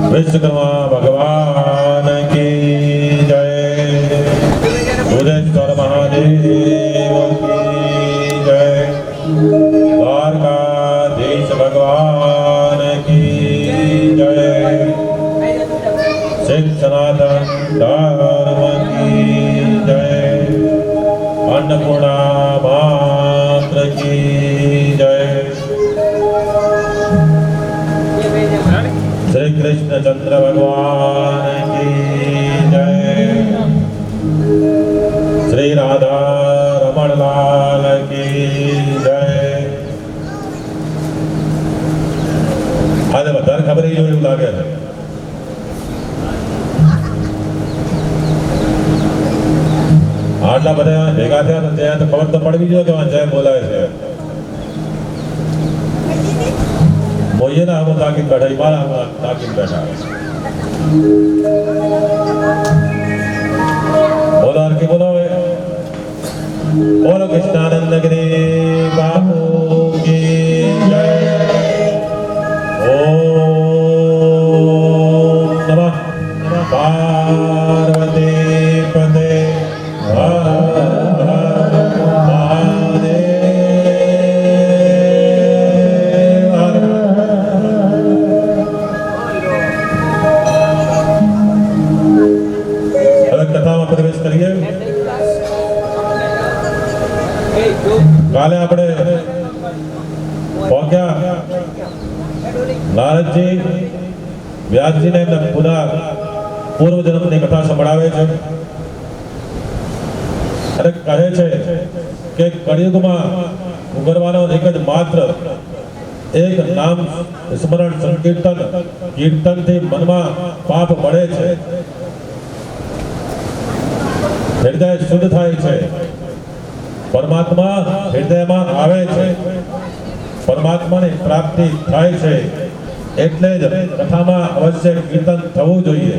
विश्वकर्मा भगवान की जय। बुधेश्वर महादेव की जय। द्वारकाधीश भगवान की जय। सिद्ध सनातन धर्म की जय। अन्नपूर्णा मात्र की जय। श्री कृष्ण चंद्र भगवान की जय। श्री राधा रमण लाल की जय। आज વધારે ખબર એવું લાગે છે આટલા બધા ભેગા થયા તો ત્યાં તો ખબર તો પડવી જોઈએ કે જય બોલાય છે મોઈએ ના हम ताकि बैठा ही मारा ताकि बैठा बोलो और की बोलो बोलो कृष्णानंद गिरी बाबू की जय। ओम नमः पार्वती पते काले अपने पहुंचा नारद जी व्यास जी ने पुनः पूर्व जन्म की कथा संभळावे छे अरे कहे छे के कलियुग में उगरवानो एक ज मात्र एक नाम स्मरण संकीर्तन कीर्तन थी मन में पाप बढ़े छे हृदय शुद्ध थाय छे परमात्मा हृदय में आवे छे परमात्मा ने प्राप्ति थाय छे एटले ज कथा में अवश्य कीर्तन थवुं जोईए।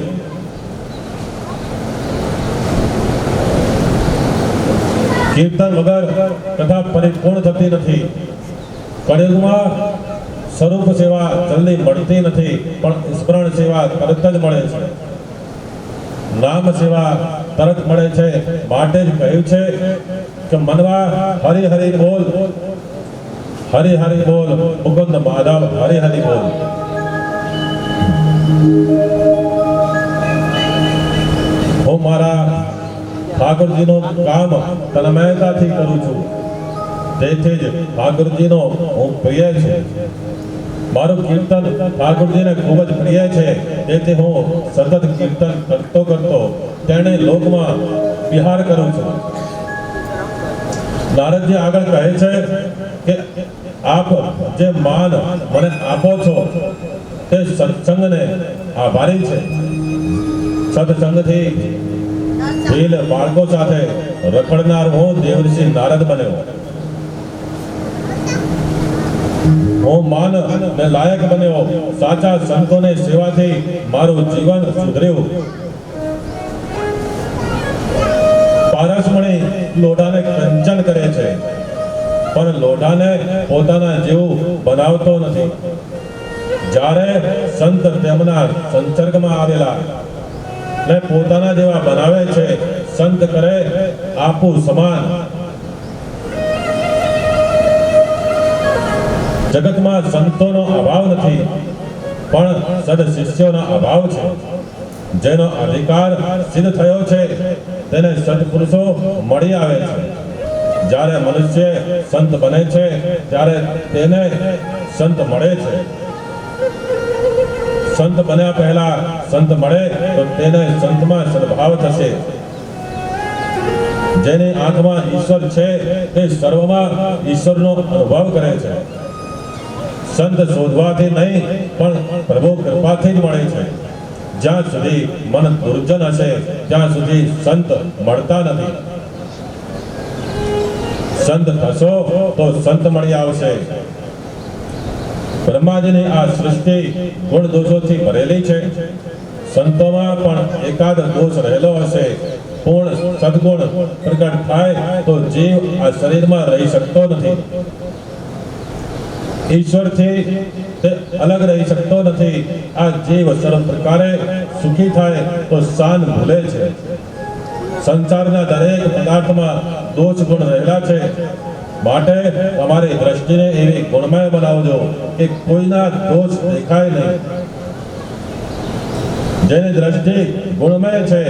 कीर्तन वगर कथा परिपूर्ण थती नथी। कलियुग में स्वरूप सेवा जल्दी मळती नथी पण स्मरण सेवा तरत ज मळे छे नाम सेवा तरत मळे छे माटे ज कह्युं छे कि मनवा हरि हरि बोल मुकुंद माधव हरि हरि बोल। હું મારા ઠાકોરજીનું કામ તન્મયતાથી કરું છું તેથી જ ઠાકોરજીનો હું પ્રિય છું મારું કીર્તન ઠાકોરજીને ખૂબ જ પ્રિય છે તેથી હું સતત કીર્તન કરતો તેણે લોકમાં વિહાર કરું છું। नारद जी आगे कहे छे कि आप जे मान मने आपो छो ते सत्संग ने आभारी छे। सत्संग थी भील बाळको साथे रखड़नार हो देवऋषि नारद बन्यो। हो मान ने लायक बन्यो साचा संतो ने सेवा थी मारू जीवन सुधर्यु। पारसमणी लोढ़ाने कंचन करे छे पण लोढ़ाने पोताना जेवुं बनावतो नथी। ज्यारे संत तेमना संसर्गमां आवेला ने पोताना जेवा बनावे छे संत करे आपू समान। जगत में संतोनो अभाव नथी पण सद शिष्योनो अभाव छे। जेनो अधिकार सिद्ध थयो छे तेने सत्पुरुषो मळी आवे छे। ज्यारे मनुष्य संत बने छे त्यारे तेने संत मळे छे। संत बन्या पहला संत मळे तो तेने संतमां सद्भाव थशे। जेनी आत्मा ईश्वर छे ते सर्वमां ईश्वरनो अनुभव करे छे। संत शोधवाथी नहीं पण प्रभु कृपाथी ज मळे छे। જ્યાં સુધી મન દુર્જન હશે ત્યાં સુધી સંત મળતા નથી. સંત થશો તો સંત મળી આવશે. બ્રહ્માજીની આ સૃષ્ટિ ગુણ દોષોથી ભરેલી છે. સંતોમાં પણ એકાદ દોષ રહેલો હશે. પૂર્ણ સદગુણ પ્રગટ થાય તો જીવ આ શરીરમાં રહી શકતો નથી. ઈશ્વરથી તે અલગ રહી શકતો નથી. આ જીવ સર્વ પ્રકારે સુખી થાય તો શાન ભૂલે છે. સંસારના દરેક પદાર્થમાં દોષ ગુણ રહેલા છે. માટે તમારી દ્રષ્ટિને એવી ગુણમય બનાવજો કે કોઈના દોષ દેખાય નહીં. જેની દ્રષ્ટિ ગુણમય છે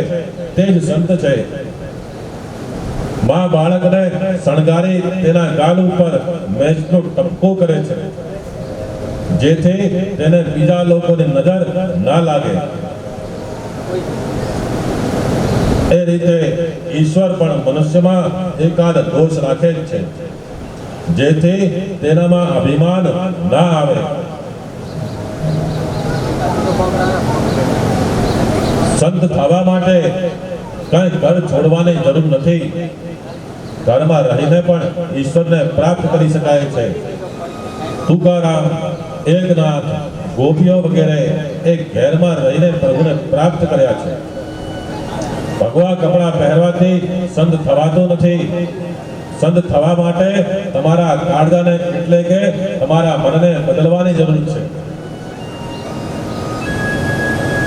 તે જ સંત છે. માં બાળકને શણગારી તેના ગાલ ઉપર મેચનું ટપકું કરે છે, જેથી તેને બીજા લોકોની નજર ના લાગે. એ રીતે ઈશ્વર પણ મનુષ્યમાં એકાદ દોષ રાખે જ છે, જેથી તેનામાં અભિમાન ના આવે. સંત થવા માટે કઈ ઘર છોડવાની જરૂર નથી. ઘરમાં રહીને પણ ઈશ્વરને પ્રાપ્ત કરી શકાય છે. તુકારામ, એકનાથ, ગોપીઓ વગેરે એક ઘેરમાં રહીને પ્રભુને પ્રાપ્ત કર્યા છે. ભગવા કપડા પહેરવાથી સંત થવાતું નથી. સંત થવા માટે તમારા કાળજાને એટલે કે તમારા મનને બદલવાની જરૂર છે.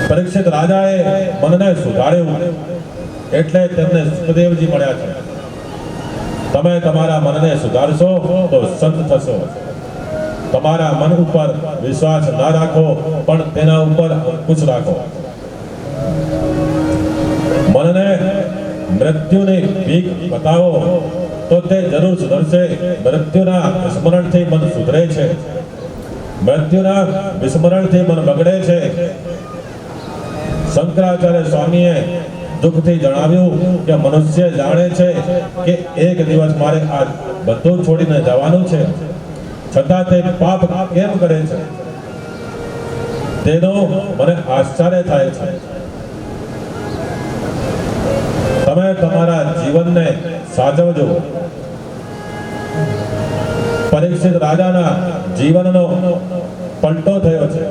પરીક્ષિત રાજાએ મનને સુધાર્યું એટલે તેમને સુખદેવજી મળ્યા છે. તમે તમારા મનને સુધારશો તો સંત થશો. તમારા મન ઉપર વિશ્વાસ ના રાખો, પણ તેના ઉપર અંકુશ રાખો. મનને મૃત્યુની બીક બતાવો તો તે જરૂર સુધરશે. મૃત્યુના વિસ્મરણથી મન સુધરે છે. મૃત્યુના વિસ્મરણથી મન બગડે છે. શંકરાચાર્ય સ્વામીએ દુઃખથી જણાવ્યું કે મનુષ્ય જાણે છે કે એક દિવસ મારે આ બધું છોડીને જવાનું છે, છતાં તે પાપ કેમ કરે છે તેનો મને આશ્ચર્ય થાય છે. તમે તમારા જીવનને સાચવજો. પરીક્ષિત રાજાના જીવનનો પલટો થયો છે,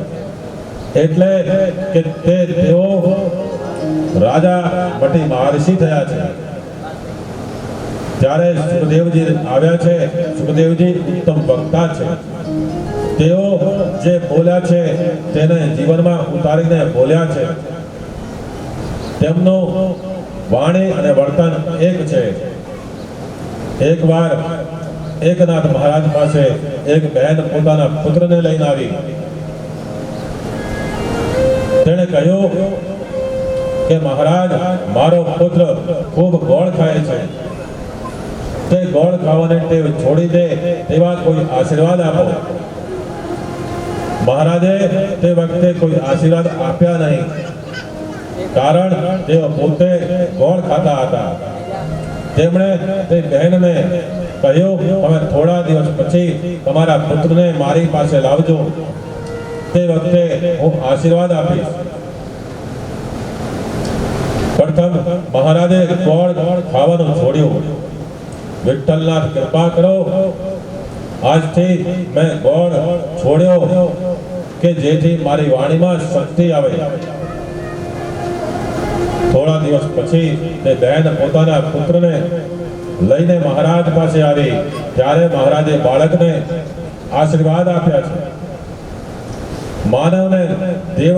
એટલે કે તેઓ રાજા મટી મહર્ષિ થયા છે. ત્યારે સુખદેવજી આવ્યા છે. સુખદેવજી ઉત્તમ વક્તા છે. તેઓ જે બોલ્યા છે તેને જીવનમાં ઉતારીને બોલ્યા છે. તેમનું વાણી અને વર્તન એક છે. એકવાર એકનાથ મહારાજ પાસે એક બહેન પોતાના પુત્રને લઈને આવી. તેણે કહ્યું કે મહારાજ, મારો પુત્ર ખૂબ ગોળ ખાય છે. તે ગોળ ખાવાને ટેવ છોડી દે તેવા કોઈ આશીર્વાદ આપો. મહારાજે તે વખતે કોઈ આશીર્વાદ આપ્યા નહીં, કારણ તેઓ પોતે ગોળ ખાતા હતા. તેમણે તે બહેનને કહ્યું, તમે થોડા દિવસ પછી તમારા પુત્રને મારી પાસે લાવજો. તે વખતે હું આશીર્વાદ આપીશ. પ્રથમ મહારાજે ગોળ ખાવાનું છોડ્યું. વિઠ્ઠલનાથ કૃપા કરો, આજથી મેં ગોળ છોડ્યો કે જેથી મારી વાણીમાં શક્તિ આવે. થોડા દિવસ પછી તે બહેન પોતાના પુત્રને લઈને મહારાજ પાસે આવી. ત્યારે મહારાજે બાળકને આશીર્વાદ આપ્યા છે. માનવને દેવ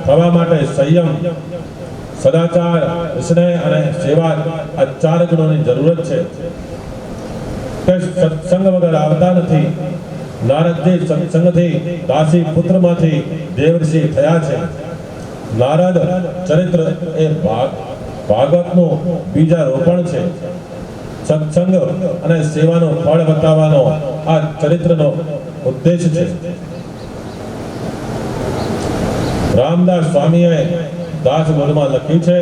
થવા માટે સંયમ, સદાચાર, સ્નેહ અને સેવા આ 4 ગુણોની જરૂરત છે. તે સત્સંગ વગર આવતા નથી. નારદજી સત્સંગથી દાસી પુત્રમાંથી દેવર્ષિ થયા છે. નારદ ચરિત્ર એ ભાગવતનું બીજારોપણ છે. સત્સંગ અને સેવાનું ફળ બતાવવાનો આ ચરિત્રનો ઉદ્દેશ છે. રામદાસ સ્વામીએ દાસબોધમાં લખ્યું છે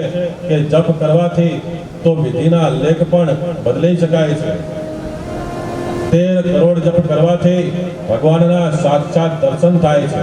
કે જપ કરવાથી તો વિધિના લેખ પણ બદલી શકાય છે. 13 કરોડ જપ કરવાથી ભગવાનના સાક્ષાત દર્શન થાય છે.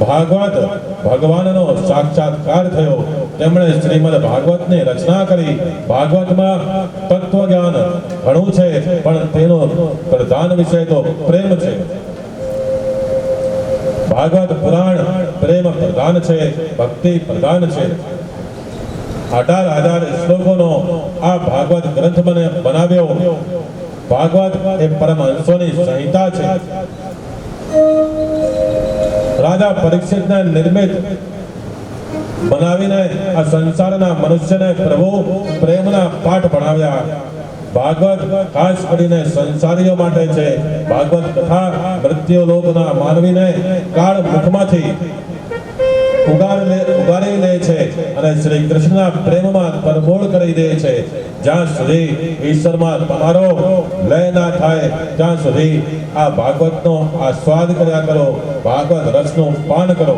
ભાગવત ભગવાનનો સાક્ષાત્કાર થયો. તેમણે શ્રીમદ ભાગવતની રચના કરી. ભાગવતમાં તત્વ જ્ઞાન ઘણું છે, પણ તેનો પ્રધાન વિષય તો પ્રેમ છે. ભાગવત પુરાણ પ્રેમ પ્રધાન છે, ભક્તિ પ્રધાન છે. 18,000 શ્લોકોનો આ ભાગવત ગ્રંથ બનાવ્યો. ભાગવત એ પરમહંસોની સંહિતા છે. રાજા પરીક્ષિતને નિર્મિત બનાવીને આ સંસારના મનુષ્યને પ્રભુ પ્રેમના પાઠ ભણાવ્યા. ભાગવત ખાસ કરીને સંસારીઓ માટે છે. ભાગવત કથા મૃત્યુ લોકના માનવીને કાળ મુખમાંથી ઉગારી લે છે અને શ્રી કૃષ્ણના પ્રેમમાં તરબોળ કરી દે છે. જ્યાં સુધી ઈશ્વરમાં તમારો લય ના થાય ત્યાં સુધી આ ભાગવતનો આસ્વાદ કર્યા કરો, ભાગવત રસનું પાન કરો.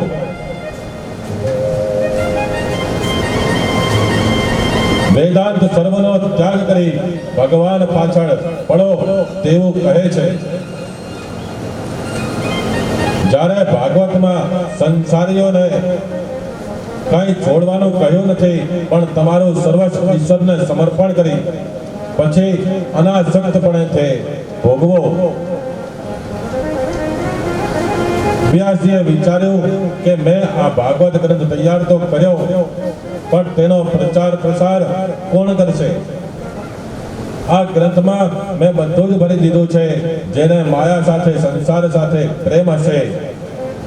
વેદાંત સર્વનો ત્યાગ કરી ભગવાન પાછળ પડો તેવું કહે છે. જ્યારે ભાગવતમાં સંસારીઓને કઈ છોડવાનું કહ્યું નથી, પણ તમારું સર્વસ્વ ઈશ્વરને સમર્પણ કરી પછી અનાસક્તપણે ભોગવો. વ્યાસજીએ વિચાર્યું કે મેં આ ભાગવત ગ્રંથ તૈયાર તો કર્યો, પણ તેનો પ્રચાર પ્રસાર કોણ કરશે? આ ગ્રંથમાં મેં બધું જ ભરી દીધું છે. જેને માયા સાથે સંસાર સાથે પ્રેમ હશે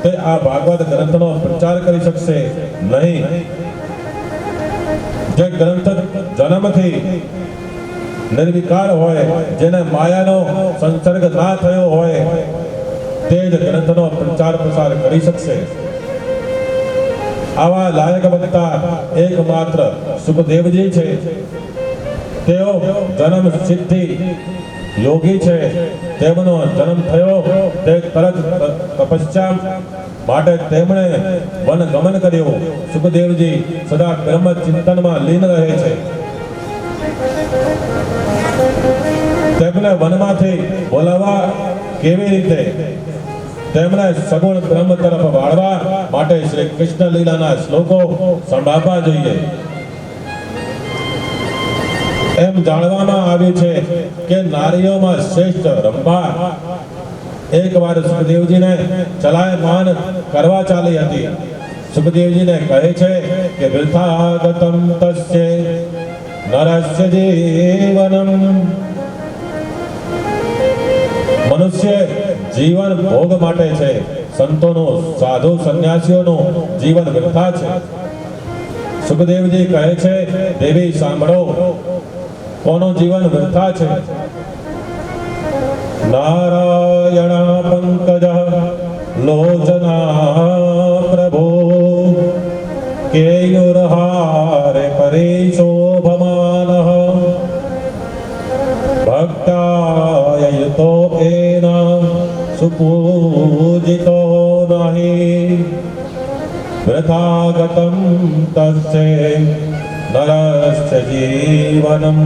તે આ ભાગવત ગ્રંથનો પ્રચાર કરી શકશે નહીં. જે ગ્રંથ જન્મથી નિર્વિકાર હોય, જેને માયાનો સંસર્ગ ના થયો હોય, તે જ ગ્રંથનો પ્રચાર પ્રસાર કરી શકશે. આવા લાયક બનતા એકમાત્ર સુખદેવજી છે. તેઓ જન્મ સિદ્ધિ યોગી છે. તેમનો જન્મ થયો તે તરત તપસ્યા માટે તેમણે વનગમન કર્યું. સુખદેવજી સદા બ્રહ્મ ચિંતનમાં લીન રહે છે. તેમને વનમાંથી બોલાવવા કેવી રીતે? તેમણે સગુણ બ્રહ્મ તરફ વાળવા માટે શ્રી કૃષ્ણ લીલાના શ્લોકો સંભાળવા જોઈએ. એમ જાણવામાં આવ્યું છે કે નારીઓમાં શ્રેષ્ઠ રંભા એકવાર સુખદેવજીને ચલાયમાન કરવા ચાલી હતી. સુખદેવજીને કહે છે કે વૃથાગતમ તસ્ય નરસ્ય જીવનમ. મનુષ્ય જીવન ભોગ માટે છે. સંતોનું, સાધુ સંન્યાસીઓનું જીવન વૃથા છે. સુખદેવજી કહે છે, દેવી સાંભળો, કોનું જીવન વૃથા છે? નારાયણ પંકજ લોચના પ્રભો કેયુરહારે પરિશોભમાન ભક્તાય યુતો એના સુપૂજિતો નહીં વૃથાગતમ તસ્ય નરસ્ય જીવનમ.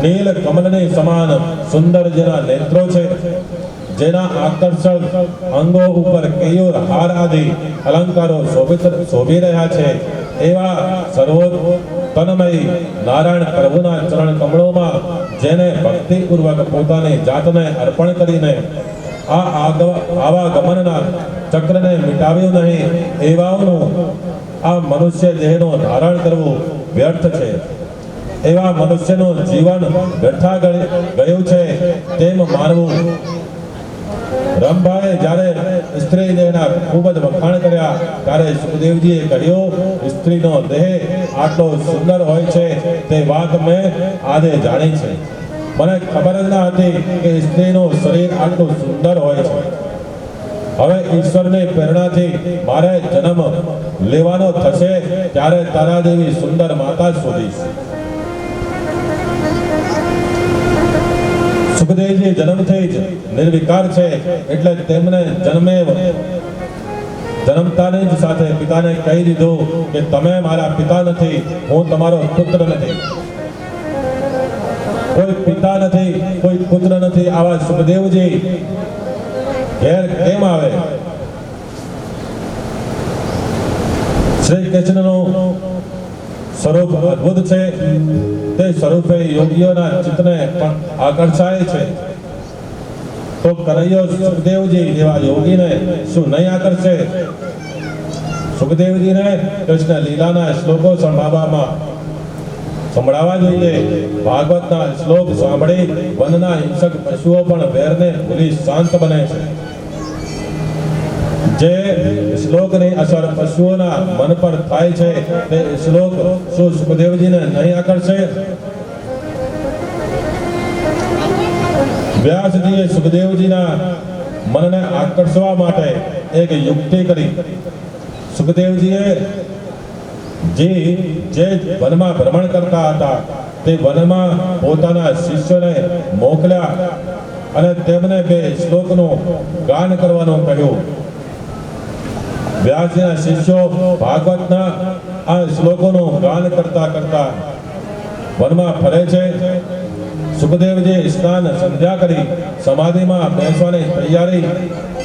નીલ કમલની સમાન સુંદર જેના નેત્રો છે, જેના આકર્ષક અંગો ઉપર કેયુર હાર આદિ અલંકારો શોભી રહ્યા છે, એવા સર્વોત્તમમય નારાયણ પ્રભુના ચરણ કમળોમાં જેને ભક્તિપૂર્વક પોતાની જાતને અર્પણ કરીને આવા ગમનના ચક્રને મિટાવ્યું નહીં, એવાઓનું આ મનુષ્ય દેહનું ધારણ કરવું વ્યર્થ છે. એવા મનુષ્યનું જીવન વ્યર્થા ગયું છે તેમ માનવું. રંભાએ જ્યારે સ્ત્રી દેહના ખૂબ જ વખાણ કર્યા ત્યારે સુખદેવજીએ કહ્યું, સ્ત્રીનો દેહ આટલો સુંદર હોય છે તે વાત મેં આજે જાણી છે. મને ખબર જ ના હતી કે સ્ત્રીનું શરીર આટલું સુંદર હોય છે. હવે ઈશ્વરની પ્રેરણાથી મારે જન્મ લેવાનો થશે ત્યારે તારા જેવી સુંદર માતા શોધીશ. સુખદેવજી જન્મથી જ નિર્વિકાર છે, એટલે તેમને જન્મતાની જ સાથે પિતાને કહી દીધું કે તમે મારા પિતા નથી, હું તમારો પુત્ર નથી. કોઈ પિતા નથી, કોઈ પુત્ર નથી. આવા સુખદેવજી ઘેર કેમ આવે? શ્રી કૃષ્ણનું સ્વરૂપ અદ્ભુત છે. તે સ્વરૂપે યોગીઓના ચિત્તને પણ આકર્ષાય છે. તો કનૈયો સુખદેવજી જેવા યોગીને શું નહીં આકર્ષે? સુખદેવજીને કૃષ્ણ લીલાના શ્લોકો સંભળાવવા જોઈએ. ભાગવતના શ્લોક સાંભળી વનના હિંસક પશુઓ પણ વેરને ભૂલી શાંત બને છે. જે શ્લોકની અસર પશુઓના મન પર થાય છે તે શ્લોક શું સુખદેવજીને નહીં આકર્ષે? વ્યાસજીએ સુખદેવજીના મનને આકર્ષવા માટે એક યુક્તિ કરી. સુખદેવજીએ જે વનમાં ભ્રમણ કરતા હતા તે વનમાં પોતાના શિષ્યોને મોકલ્યા અને તેમને 2 શ્લોકનું ગાન કરવાનું કહ્યું. વ્યાસજીના શિષ્યો ભાગવતના આ શ્લોકોનું ગાન કરતા કરતા વનમાં ફરે છે. સુખદેવજી સ્નાન સંધ્યા કરી સમાધિમાં બેસવાની તૈયારી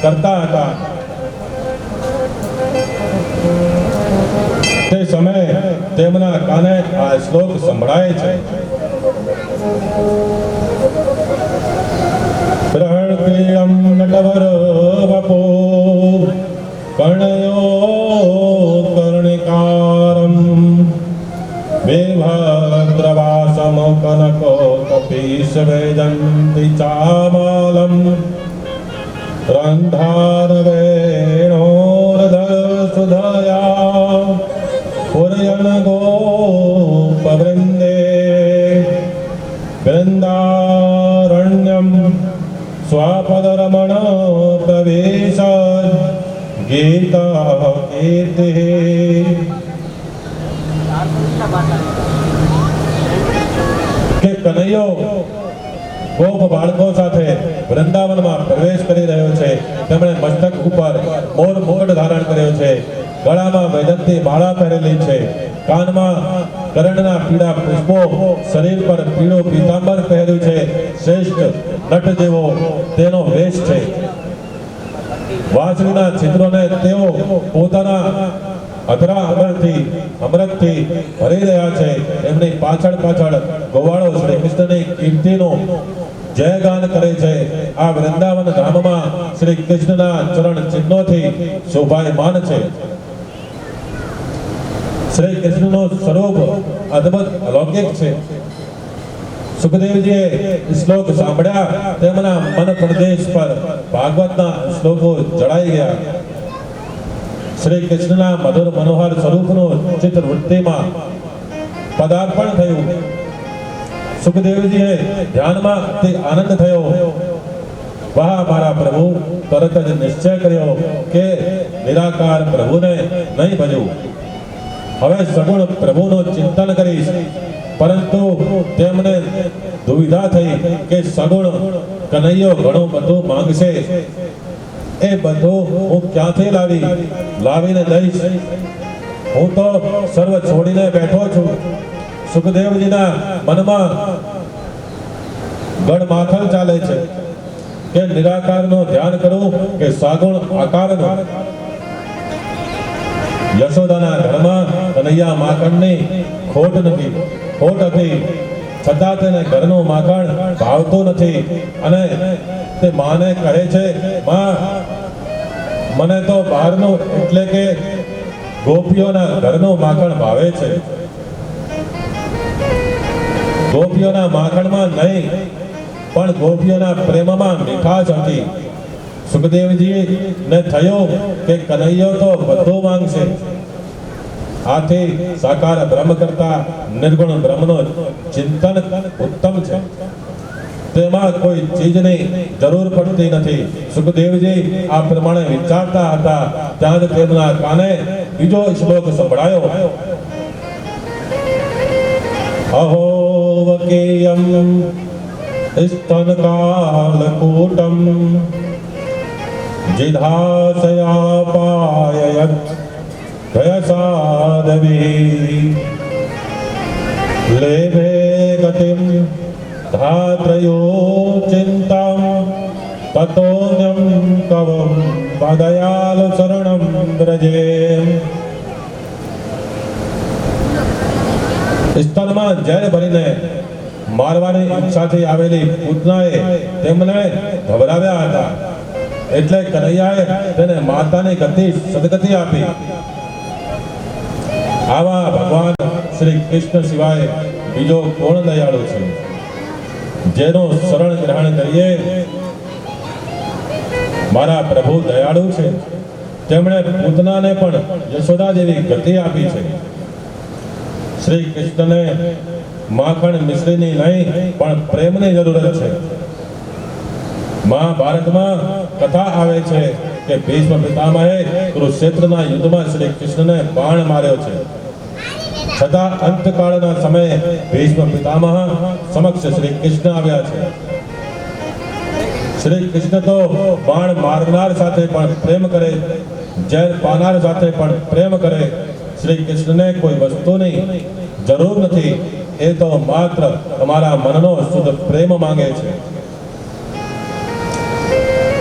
કરતા હતા. તે સમયે તેમના કાને આ શ્લોક સંભળાય છે. પ્રહર્ષિયમ નટવર વપો કર્ણયો કર્ણિકારમ વિભદ્રવાસમ કનકો કપીશ વેજંતિ ચામાલમ રંધાર વેણોર્ધર સુધયા પુરયન ગોપવૃંદે વૃંદારણ્યમ સ્વાપદરમણ પ્રવેશ ગીતા કીર્તિ. કે કનૈયો ગોપ બાળકો સાથે વૃંદાવનમાં પ્રવેશ કરી રહ્યો છે. તેમણે મસ્તક ઉપર મોર મુકટ ધારણ કર્યો છે. ગળામાં વૈજયંતી માળા પહેરેલી છે. કાનમાં કરણના પીળા પુષ્પો, શરીર પર પીળો પીતાંબર પહેર્યું છે. શ્રેષ્ઠ નટ જેવો તેનો વેશ છે. વાંસળીના છિદ્રોને તેઓ પોતાના અધરા અમૃતથી ભરી રહ્યા છે. એમની પાછળ ગોવાળો શ્રી કૃષ્ણની કીર્તિનું જયગાન કરે છે. આ વૃંદાવન ધામમાં શ્રી કૃષ્ણના ચરણ ચિહ્નોથી શોભાયમાન છે. શ્રી કૃષ્ણનું સ્વરૂપ અદ્ભુત અલૌકિક છે. સુખદેવજીએ શ્લોક સાંભળ્યા. તેમના મન પ્રદેશ પર ભાગવતના શ્લોકો જડાઈ ગયા. શ્રી કૃષ્ણના મધુર મનોહર સ્વરૂપનું ચિત્તવૃત્તિમાં પદાર્પણ થયું. સુખદેવજીએ ધ્યાનમાં તે આનંદ થયો. વાહ મારા પ્રભુ! તરત જ નિશ્ચય કર્યો કે નિરાકાર પ્રભુને નહીં ભજવું. હવે સગુણ પ્રભુનું ચિંતન કરીશ. પરંતુ તેમને દુવિધા થઈ કે સગુણ કનૈયો ઘણું બધું માંગશે. એ બધું હું ક્યાંથી લાવીને દઈશ? હું તો સર્વ છોડીને બેઠો છું. સુખદેવજીના મનમાં ગડમાથલ ચાલે છે કે નિરાકારનું ધ્યાન કરું કે સાગુણ આકારનું. યશોદાના ઘરમાં કનૈયા માખણની ખોટ હતી, છતાં તેને ઘરનું માખણ ભાવતું નથી. અને તે માને કહે છે, માં મને તો બહારનું એટલે કે ગોપીઓના ઘરનું માખણ ભાવે છે. ગોપીઓના માખણમાં નહીં પણ ગોપીઓના પ્રેમમાં મીઠાશ હતી. સુખદેવજી ને થયું કે કનૈયો તો બધું માંગશે. આથી સાકાર બ્રહ્મ કરતા નિર્ગુણ બ્રહ્મનું ચિંતન ઉત્તમ છે. તેમાં કોઈ ચીજની જરૂર પડતી નથી. સુખદેવજી આ પ્રમાણે વિચારતા હતા ત્યાં જ તેમના કાને બીજો શ્લોક સંભળાયો. અહો વકેયમ સ્તનકાલકૂટમ જિધાસયાપાયયત દયસાદવી લેભે ગતિમ ધાત્રયો ચિંતામ તતોન્યમ તવ પાદયાલ શરણમ વ્રજે. સ્તનમાં ઝેર ભરીને મારવાની ઈચ્છાથી આવેલી પૂતનાએ તેમને ગભરાવ્યા હતા, એટલે કનૈયાએ તેને માતાની ગતિ સદગતિ આપી. આવા ભગવાન શ્રી કૃષ્ણ સિવાય બીજો કોણ દયાળુ છે? જેનું શરણ ગ્રહણ કરીએ. મારા પ્રભુ દયાળુ છે. તેમણે પૂતનાને પણ યશોદા જેવી ગતિ આપી છે. શ્રી કૃષ્ણને માખણ મિશ્રીની નહીં પણ પ્રેમની જરૂરત છે. મહાભારતમાં કથા આવે છે કે ભીષ્મ પિતામહે કુરુક્ષેત્રના યુદ્ધમાં શ્રી કૃષ્ણને બાણ માર્યો છે, છતાં અંતકાળના સમયે ભીષ્મ પિતામહ સમક્ષ શ્રી કૃષ્ણ આવ્યા છે. શ્રી કૃષ્ણ તો બાણ મારનાર સાથે પણ પ્રેમ કરે, ઝેર પાનાર સાથે પણ પ્રેમ કરે. શ્રી કૃષ્ણને કોઈ વસ્તુની જરૂર નથી, એ તો માત્ર તમારા મનનો શુદ્ધ પ્રેમ માંગે છે.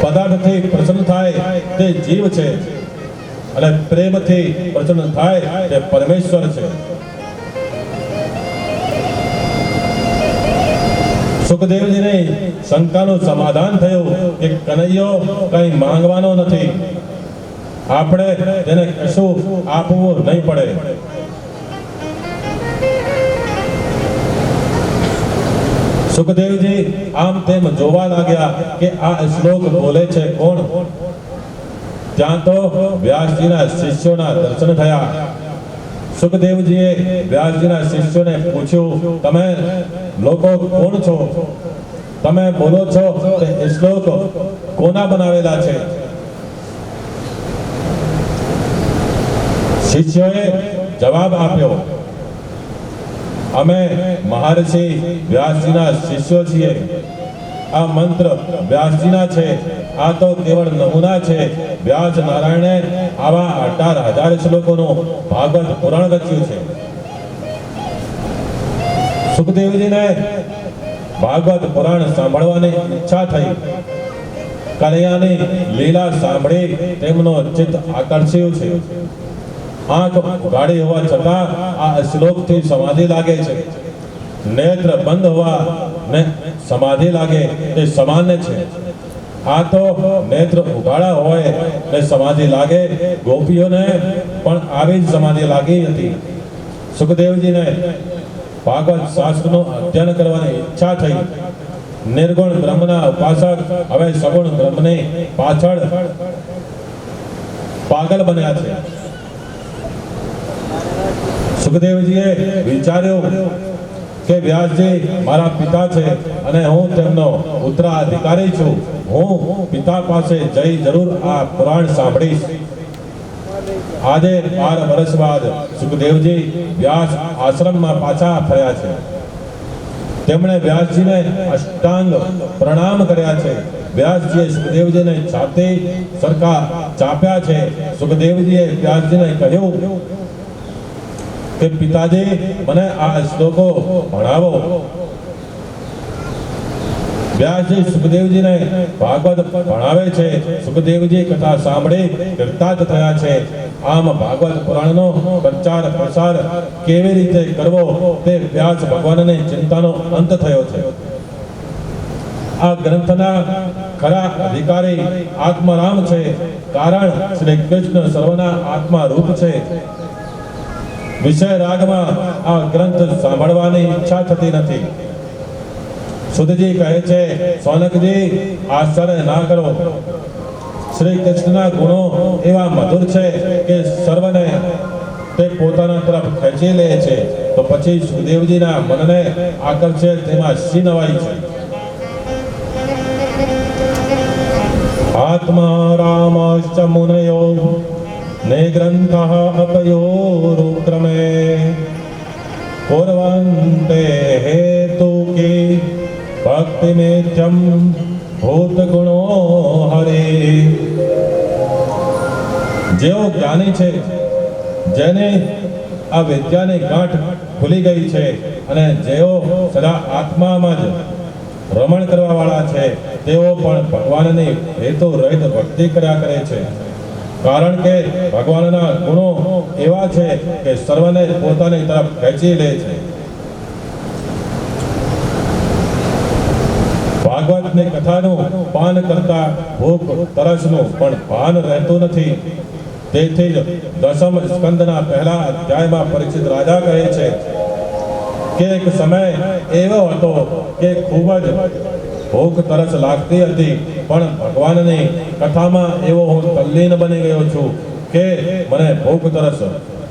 પદાર્થથી પ્રસન્ન થાય તે જીવ છે અને પ્રેમથી પ્રસન્ન થાય તે પરમેશ્વર છે. સુખદેવજીની શંકાનું સમાધાન થયું કે કનૈયો કઈ માંગવાનો નથી, આપણે તેને કશું આપવું નહીં પડે. સુખદેવજી આમ તેમ જોવા લાગ્યા કે આ શ્લોક બોલે છે કોણ. ત્યાં તો વ્યાસજીના શિષ્યોના દર્શન થયા. સુખદેવજીએ વ્યાસજીના શિષ્યોને પૂછ્યું, તમે લોકો કોણ છો? તમે બોલો છો કે શ્લોક કોના બનાવેલા છે? શિષ્યોએ જવાબ આપ્યો, અમે મહર્ષિ વ્યાસજીના શિષ્યો છીએ. આ મંત્ર વ્યાસજીના છે. આ તો કેવળ નમૂના છે. વ્યાસ નારાયણે આવા 18,000 શ્લોકોનું ભાગવત પુરાણ રચ્યું છે. સુખદેવજીને ભાગવત પુરાણ સાંભળવાની ઈચ્છા થઈ. કનૈયાની લીલા સાંભળી તેમનો ચિત્ત આકર્ષ્યું છે. આંખ ઉઘાડી હોવા છતાં આ શ્લોકથી સમાધિ લાગે છે. નેત્ર બંધ હોવા ને સમાધિ લાગે તે સામાન્ય છે. આ તો નેત્ર ઉઘાડા હોય ને સમાધિ લાગે. ગોપીઓને પણ આવી જ સમાધિ લાગી હતી. સુખદેવજીને ભાગવત શાસ્ત્રનું અધ્યયન કરવાની ઈચ્છા થઈ. નિર્ગુણ બ્રહ્મના ઉપાસક હવે સગુણ બ્રહ્મની પાછળ પાગલ બન્યા છે. સુખદેવજીએ વિચાર્યું કે વ્યાસજી મારા પિતા છે અને હું તેમનો ઉત્તરાધિકારી છું. હું પિતા પાસે જઈ જરૂર આ પુરાણ સાંભળીશ. આજે 12 વર્ષ બાદ સુખદેવજી વ્યાસ આશ્રમમાં પાછા ફર્યા છે. તેમણે વ્યાસજીને અષ્ટાંગ પ્રણામ કર્યા છે. વ્યાસજીએ સુખદેવજીને છાતી સરખા ચાપ્યા છે. સુખદેવજીએ વ્યાસજીને કહ્યું કે પિતાજી મને આ શ્લોકો ભણાવો. વ્યાસજી સુખદેવજીને ભાગવત ભણાવે છે. સુખદેવજી કથા સાંભળી કૃતાર્થ થયા છે. આમ ભાગવત પુરાણનો પ્રચાર પ્રસાર કેવી રીતે કરવો તે વ્યાસ ભગવાનની ચિંતાનો અંત થયો છે. આ ગ્રંથના ખરા અધિકારી આત્મારામ છે, કારણ શ્રી કૃષ્ણ સર્વના આત્મા રૂપ છે. વિષય રાગમાં આ ગ્રંથ સાંભળવાની ઈચ્છા થતી નથી. સુધજી કહે છે, સોનકજી આશ્ચર્ય ના કરો. શ્રી કૃષ્ણના ગુણો એવા મધુર છે કે સર્વને તે પોતાના તરફ ખેંચી લે છે. તો પછી સુખદેવજીના મનને આકર્ષે તેમાં શી નવાઈ છે? આત્મા રામશ્ચ મુનયો ને ગ્રંથઃ અપયોરુક્રમે કુર્વન્તે હેતુકી ભક્તિમેત્યમ ભૂત ગુણો હરે. જેઓ જ્ઞાની છે, જેને આ વિદ્યાની ગાંઠ ખુલી ગઈ છે અને જેઓ સદા આત્મામાં જ રમણ કરવા વાળા છે તેઓ પણ ભગવાનની હેતુ રહિત ભક્તિ કર્યા કરે છે, કારણ કે ભગવાનના ગુણો એવા છે કે સર્વને પોતાની તરફ ખેંચી લે છે. ભાગવતની કથાનું પાન કરતા ભૂખ તરસનું પણ ભાન રહેતું નથી. તેથી જ દસમ સ્કંદના પહેલા અધ્યાયમાં પરીક્ષિત રાજા કહે છે કે એક સમય એવો હતો કે ખૂબ જ ભૂખ તરસ લાગતી હતી, પણ ભગવાનની કથામાં એવો હું તલ્લીન બની ગયો છું કે મને ભૂખ તરસ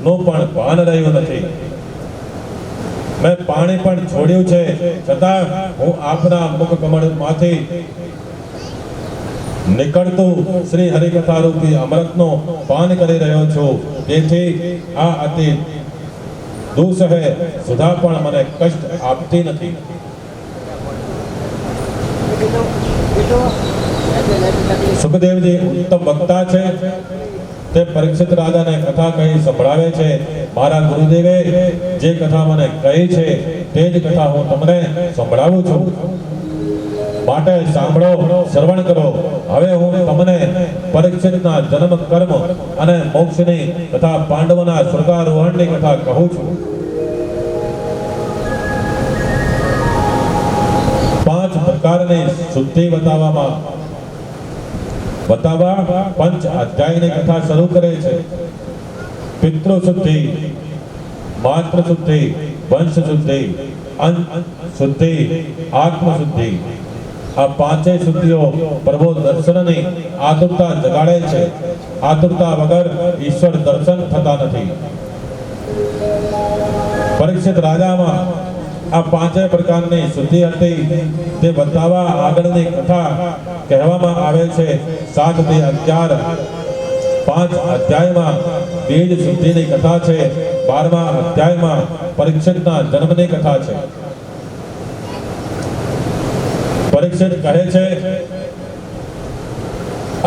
નું પણ ભાન રહ્યું નથી. મેં પાણી પણ છોડ્યું છે, છતાં હું આપના મુખ કમળમાંથી નીકળતું શ્રી હરિકથા રૂપી અમૃતનો પાન કરી રહ્યો છું. તેથી આ અતિ દુઃસહે સુધા પણ મને કષ્ટ આપતી નથી. સુખદેવજી ઉત્તમ વક્તા છે. તે પરીક્ષિત રાજાને કથા કહી સંભળાવે છે. મારા ગુરુદેવે જે કથા મને કહી છે તે જ કથા હું તમને સંભળાવું છું, માટે સાંભળો, શ્રવણ કરો. હવે હું તમને પરીક્ષિતના જન્મ, કર્મ અને મોક્ષની તથા પાંડવોના સ્વર્ગારોહણની કથા કહું છું. 5 પ્રકારની શુદ્ધિ બતાવવા પંચ અધ્યાયની કથા શરૂ કરે છે. પિતૃ શુદ્ધિ, માતૃ શુદ્ધિ, વંશ શુદ્ધિ, અંત શુદ્ધિ, આત્મ શુદ્ધિ. આ 5 શુદ્ધિઓ પ્રભુ દર્શનની આતુરતા જગાડે છે. આતુરતા વગર ઈશ્વર દર્શન થતા નથી. પરીક્ષિત રાજામાં આ 5 પ્રકારની શુદ્ધિ હતી તે બતાવવા આગળની કથા કહેવામાં આવે છે. 7 થી 11 5 અધ્યાયમાં બીજ શુદ્ધિની કથા છે. 12મા અધ્યાયમાં પરીક્ષિતના જન્મની કથા છે. પરીક્ષિત કહે છે,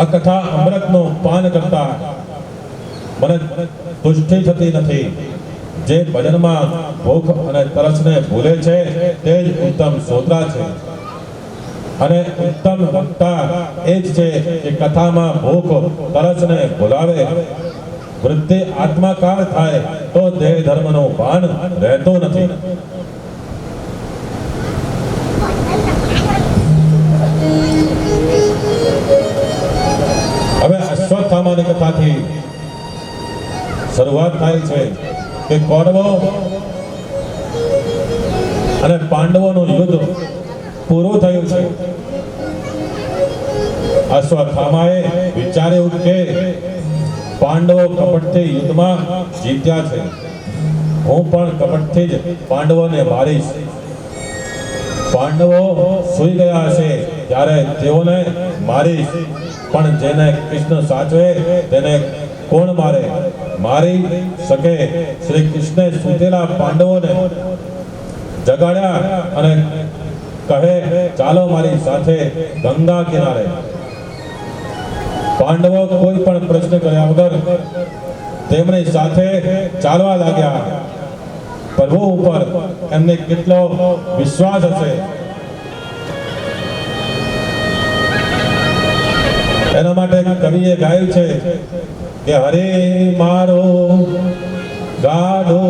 આ કથા અમૃતનું પાન કરતા મને તુષ્ટિ થતી નથી. જે ભજનમાં ભૂખ અને તરસને ભૂલે છે તે જ ઉત્તમ શ્રોતા છે, અને ઉત્તમ વક્તા એ જ છે કે કથામાં ભૂખ તરસને ભૂલાવે. વૃત્તિ આત્માકાર થાય તો દેહ ધર્મનું ભાન રહેતું નથી. હવે અશ્વત્થામાની કથાથી શરૂઆત થાય છે કે કૌરવો અને પાંડવોનું યુદ્ધ પૂરું થયું છે. અશ્વત્થામાએ વિચાર્યું કે પાંડવો કપટથી યુદ્ધમાં જીત્યા છે, હું પણ કપટથી જ પાંડવોને મારીશ. પાંડવો સૂઈ ગયા હશે ત્યારે તેઓને મારીશ, પણ જેને કૃષ્ણ સાચવે તેને કોણ મારે? મારી શકે. શ્રી કૃષ્ણે સૂતેલા પાંડવોને જગાડ્યા અને કહે, ચાલો મારી સાથે ગંગા કિનારે. પાંડવો કોઈ પણ પ્રશ્ન કર્યા વગર તેમની સાથે ચાલવા લાગ્યા. પ્રભુ ઉપર એમને કેટલો વિશ્વાસ હશે. એના માટે કવિએ ગાયું છે કે હરે મારો ગાડો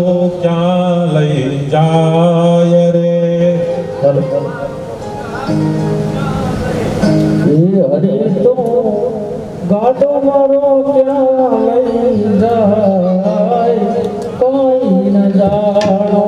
ક્યાં લઈ જાય રે. હરે તો ગાડો મારો ક્યાં લઈ જાય, કોઈ ન જાણો.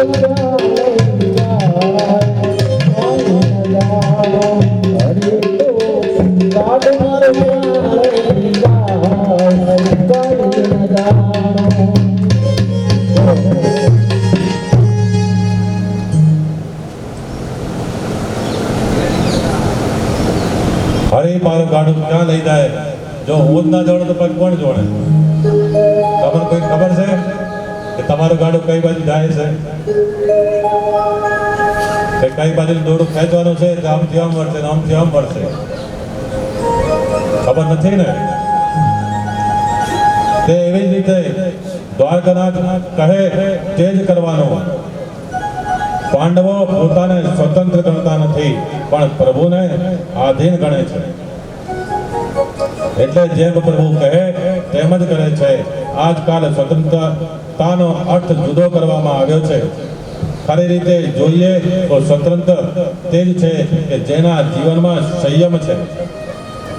ક્યાં લઈ જાય કોઈ ન જાણો હરિ તો ગાઢ મારો ક્યાં લઈ જાય કોઈ ન જાણો હરે મારું ગાડું ક્યાં લઈ જાય? જો હું જ ના જોડે તો પછી કોણ જોડે? તમને કોઈ ખબર છે કે તમારું ગાડું કઈ બાજુ જાય છે? કે કઈ બાજુ દોડું ખેંચવાનું છે? આમથી આમ વળશે ને આમથી આમ વળશે? ખબર નથી ને. તે એવી જ રીતે દ્વારકાનાથ કહે તે જ કરવાનું. પાંડવો પોતાને સ્વતંત્ર ગણતા નથી પણ પ્રભુને આધીન ગણે છે. એટલે જેમ પ્રભુ કહે તેમ જ કરે છે. આજકાલ સ્વતંત્રતાનો અર્થ જુદો કરવામાં આવ્યો છે. ખરી રીતે જોઈએ તો સ્વતંત્ર તે જ છે કે જેના જીવનમાં સંયમ છે,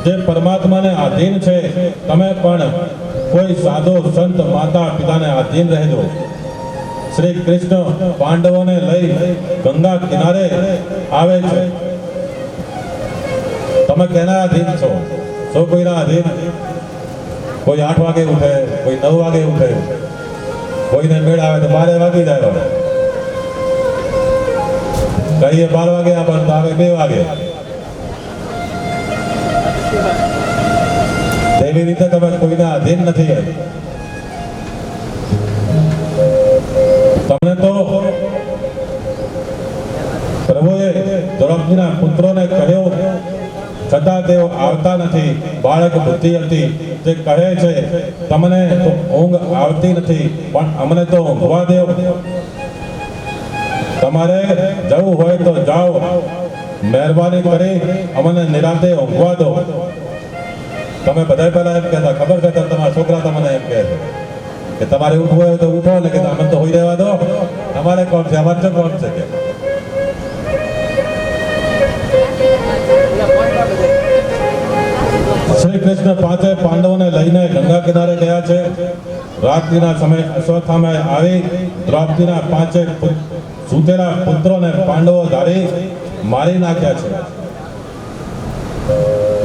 જે પરમાત્માને આધીન છે. તમે પણ કોઈ સાધુ સંત માતા પિતાને આધીન રહેજો. શ્રી કૃષ્ણ પાંડવોને લઈ ગંગા કિનારે આવે છે. તમે કેના આધીન છો? શું કોઈના આધીન? કોઈ 8 વાગે ઉઠે, કોઈ 9 વાગે ઉઠે, કોઈને મેળ આવે તો 12 વાગી જાય, કહીએ 12 વાગે આવે તો આવે 2 વાગે. તેવી રીતે તમે કોઈના આધીન નથી. તમને તો પ્રભુએ દ્રૌપદીના પુત્રોને કહ્યું છતાં તેઓ આવતા નથી. બાળક બુદ્ધિ હતી તે કહે છે તમને તો ઊંઘ આવતી નથી પણ અમને તો ઊંઘવા દો. તમારે જવું હોય તો જાઓ, મહેરબાની કરી અમને નિરાંતે ઊંઘવા દો. તમે બધા પહેલા એમ કહેતા, ખબર છે તમારા છોકરા તમને એમ કહે છે કે તમારે ઉઠવું હોય તો ઉઠો, ને કે અમને તો હોઈ રહેવા દો, અમારે કોણ છે, અમારે તો કોણ છે કે. શ્રી કૃષ્ણ પાંચે પાંડવોને લઈને ગંગા કિનારે ગયા છે. રાત્રિના સમયે અશ્વત્થામે આવી દ્રૌપદીના 5 સૂતેલા પુત્રોને પાંડવો ધારી મારી નાખ્યા છે.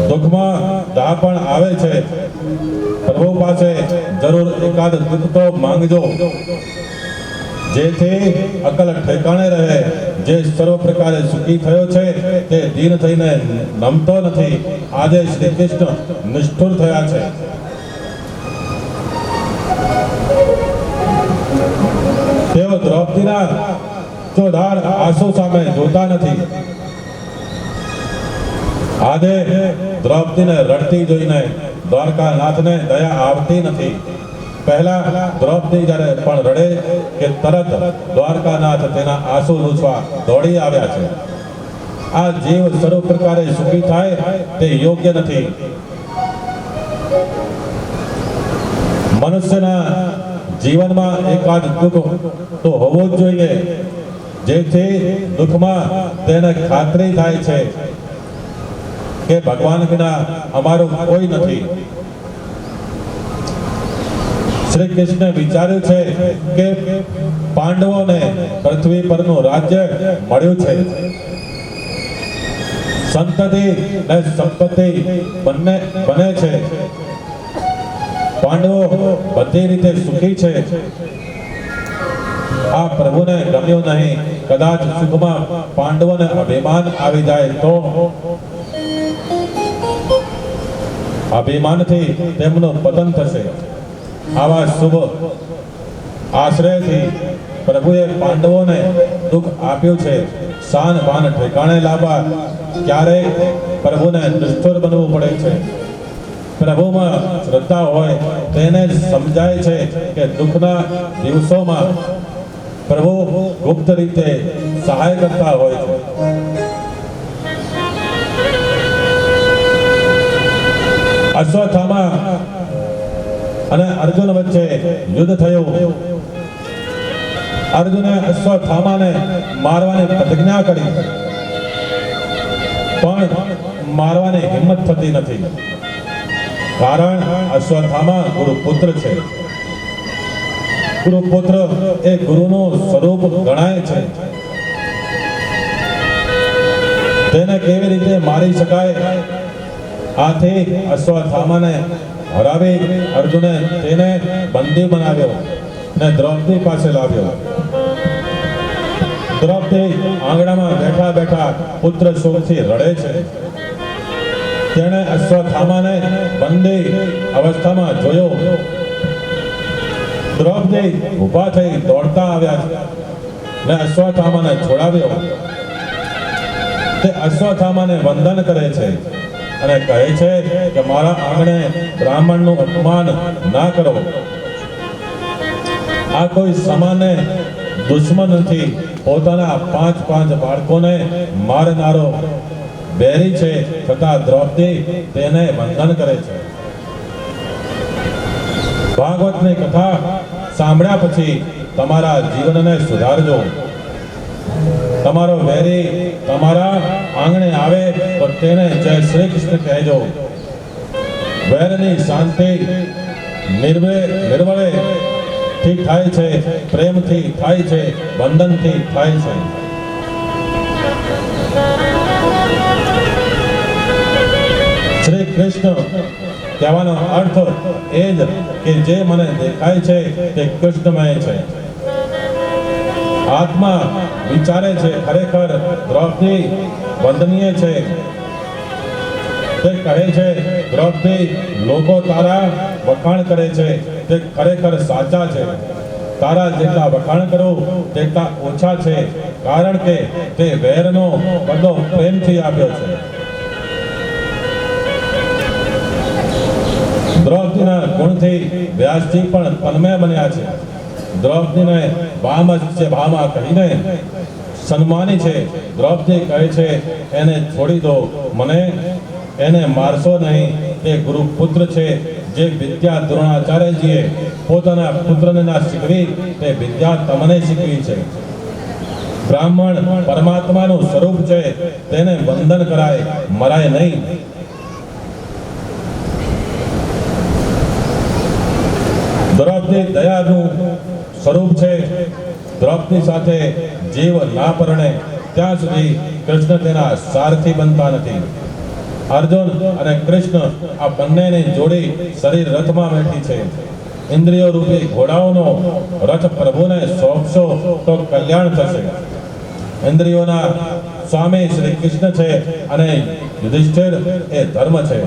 દુઃખમાં દાહ પણ આવે છે. પ્રભુ પાસે જરૂર એકાદ દુઃખ તો માંગજો, જેથી અકલ ઠેકાણે રહે. જે સર્વ પ્રકારે સુખી થયો છે તે દીન થઈને નમતો નથી. આજે શ્રી કૃષ્ણ નિષ્ઠુર થયા છે. તેઓ દ્રૌપદીના ચોધાર આંસુ સામે જોતા નથી. આજે દ્રૌપદીને રડતી જોઈને દ્વારકાનાથને દયા આવતી નથી. પહેલા દ્રૌપદી જ્યારે પણ રડે કે તરત દ્વારકાનાથ તેના આંસુ લૂછવા દોડી આવ્યા છે. આ જીવ સર્વ પ્રકારે સુખી થાય તે યોગ્ય નથી. મનુષ્યના જીવનમાં એકાદ દુઃખ તો હોવો જ જોઈએ, જેથી દુઃખમાં તેને ખાતરી થાય છે કે ભગવાન વિના અમારું કોઈ નથી. શ્રી કૃષ્ણે વિચાર્યું છે કે પાંડવોને પૃથ્વી પરનું રાજ્ય મળ્યું છે. સંતતિ અને સંપત્તિ બંને બને છે. પાંડવો બધી રીતે સુખી છે. આ પ્રભુને ગમ્યું નહીં. કદાચ સુખમાં પાંડવોને અભિમાન આવી જાય તો અભિમાનથી તેમનું પતન થશે. આવા શુભ આશ્રયથી પ્રભુએ પાંડવોને દુઃખ આપ્યું છે. શાન ભાન ઠેકાણે લાવવા ક્યારેક પ્રભુને નિષ્ઠુર બનવું પડે છે. પ્રભુમાં શ્રદ્ધા હોય તેને જ સમજાય છે કે દુઃખના દિવસોમાં પ્રભુ ગુપ્ત રીતે સહાય કરતા હોય છે. અશ્વત્થામા અને અર્જુન વચ્ચે યુદ્ધ થયું. અર્જુને અશ્વત્થામાને મારવાની પ્રતિજ્ઞા કરી પણ મારવાની હિંમત થતી નથી. કારણ અશ્વત્થામા ગુરુપુત્ર છે. ગુરુપુત્ર એ ગુરુનું સ્વરૂપ ગણાય છે. તેને કેવી રીતે મારી શકાય? આથી અશ્વત્થામાને હરાવી અર્જુને તેને બંદી બનાવ્યો ને દ્રૌપદી પાસે લાવ્યો. દ્રૌપદી આંગણામાં બેઠા બેઠા પુત્ર શોકથી રડે છે. તેણે અશ્વત્થામાને બંદી અવસ્થામાં જોયો. દ્રૌપદી ઊભા થઈ દોડતા આવ્યા ને અશ્વત્થામાને છોડાવ્યો. તે અશ્વત્થામાને વંદન કરે છે અને કહે છે કે મારા આંગણે બ્રાહ્મણનું અપમાન ના કરો. આ કોઈ સામાન્ય દુશ્મન નથી, પોતાના 5 બાળકોને મારનારો બેરી છે. છતાં દ્રૌપદી તેને વંદન કરે છે. ભાગવતની કથા સાંભળ્યા પછી તમારા જીવનને સુધારજો. તમારો વેરી તમારા આંગણે આવે તો તેને જય શ્રી કૃષ્ણ કહેજો. વેરની શાંતિ નિર્વળે થી થાય છે, પ્રેમથી થાય છે, બંધનથી થાય છે. શ્રી કૃષ્ણ કહેવાનો અર્થ એ જ કે જે મને દેખાય છે તે કૃષ્ણમય છે. આત્મા વિચારે છે ખરેખર દ્રૌપદી વંદનીય છે. તે કહે છે દ્રૌપદી લોકો તારા વખાણ કરે છે તે ખરેખર સાચા છે. તારા જેટલા વખાણ કરું તેટલા ઓછા છે, કારણ કે તે વેરનો બદલો પ્રેમથી આપ્યો છે. દ્રૌપદીના ગુણથી વ્યાસજી પણ તન્મય બન્યા છે. દ્રૌપદીને ભામા કહીને સન્માની છે. દ્રૌપદી કહે છે એને છોડી દો, મને એને મારશો નહીં. તે ગુરુપુત્ર છે. જે વિદ્યા દ્રોણાચાર્યજીએ પોતાના પુત્રને ના શીખવી તે વિદ્યા તમને શીખવી છે. બ્રાહ્મણ પરમાત્માનું સ્વરૂપ છે, તેને વંદન કરાય, મરાય નહીં. દ્રૌપદી દયાનું સ્વરૂપ છે. દ્રૌપદી સાથે જીવ ના પરણે ત્યાં સુધી કૃષ્ણ તેના સારથી બનતા નથી. અર્જુન અને કૃષ્ણ આ બંનેની જોડી શરીર રથમાં બેઠી છે. ઇન્દ્રિયો રૂપી ઘોડાઓનો રથ પ્રભુને સોંપશો તો કલ્યાણ થશે. ઇન્દ્રિયોના સ્વામી શ્રી કૃષ્ણ છે અને યુધિષ્ઠિર એ ધર્મ છે.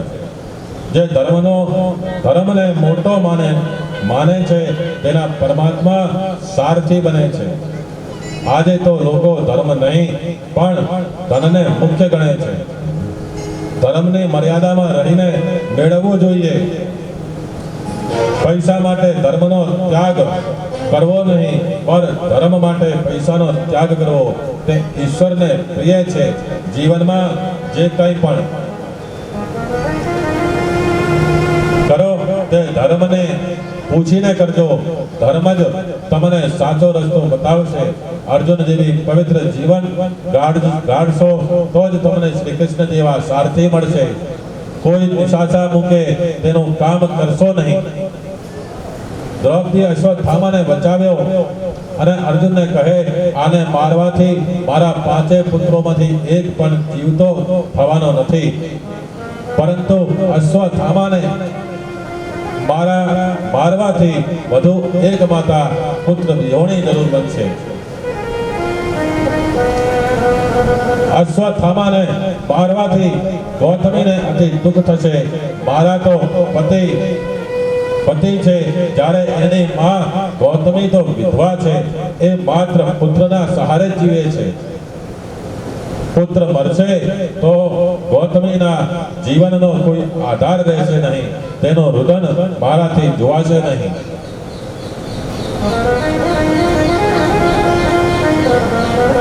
જે ધર્મને મોટો માને છે તેના પરમાત્મા સારથી બને છે. આજે તો લોકો ધર્મ નહીં પણ ધનને મુખ્ય ગણે છે. ધર્મની મર્યાદામાં રહીને મેળવવું જોઈએ. પૈસા માટે ધર્મનો ત્યાગ કરવો નહીં, પણ ધર્મ માટે પૈસાનો ત્યાગ કરવો તે ઈશ્વરને પ્રિય છે. જીવનમાં જે કંઈ પણ કરો તે ધર્મને પૂછીને કરજો. ધર્મ જ તમને સાચો રસ્તો બતાવશે. અર્જુન જેવી પવિત્ર જીવન ગાળશો તો જ તમને શ્રી કૃષ્ણ જેવા સારથી મળશે. કોઈ નિશાચા મૂકે તેનું કામ કરશો નહીં. દ્રૌપદી અશ્વત્થામાને બચાવ્યો અને અર્જુનને કહે આને મારવાથી મારા 5 પુત્રોમાંથી એક પણ જીવતો થવાનો નથી, પરંતુ અશ્વત્થામાને મારવાથી વધુ એક માતા પુત્ર વિહોણી જરૂર બનશે. અશ્વત્થામાને મારવાથી ગૌતમીને અતિ દુઃખ થશે. મારા તો પતિ છે, જ્યારે એની માં ગૌતમી તો વિધવા છે. એ માત્ર પુત્રના સહારે જીવે છે. પુત્ર મરશે તો ગૌતમીના જીવનનો કોઈ આધાર રહેશે નહીં. તેનો રુદન મારાથી જોવાશે નહીં.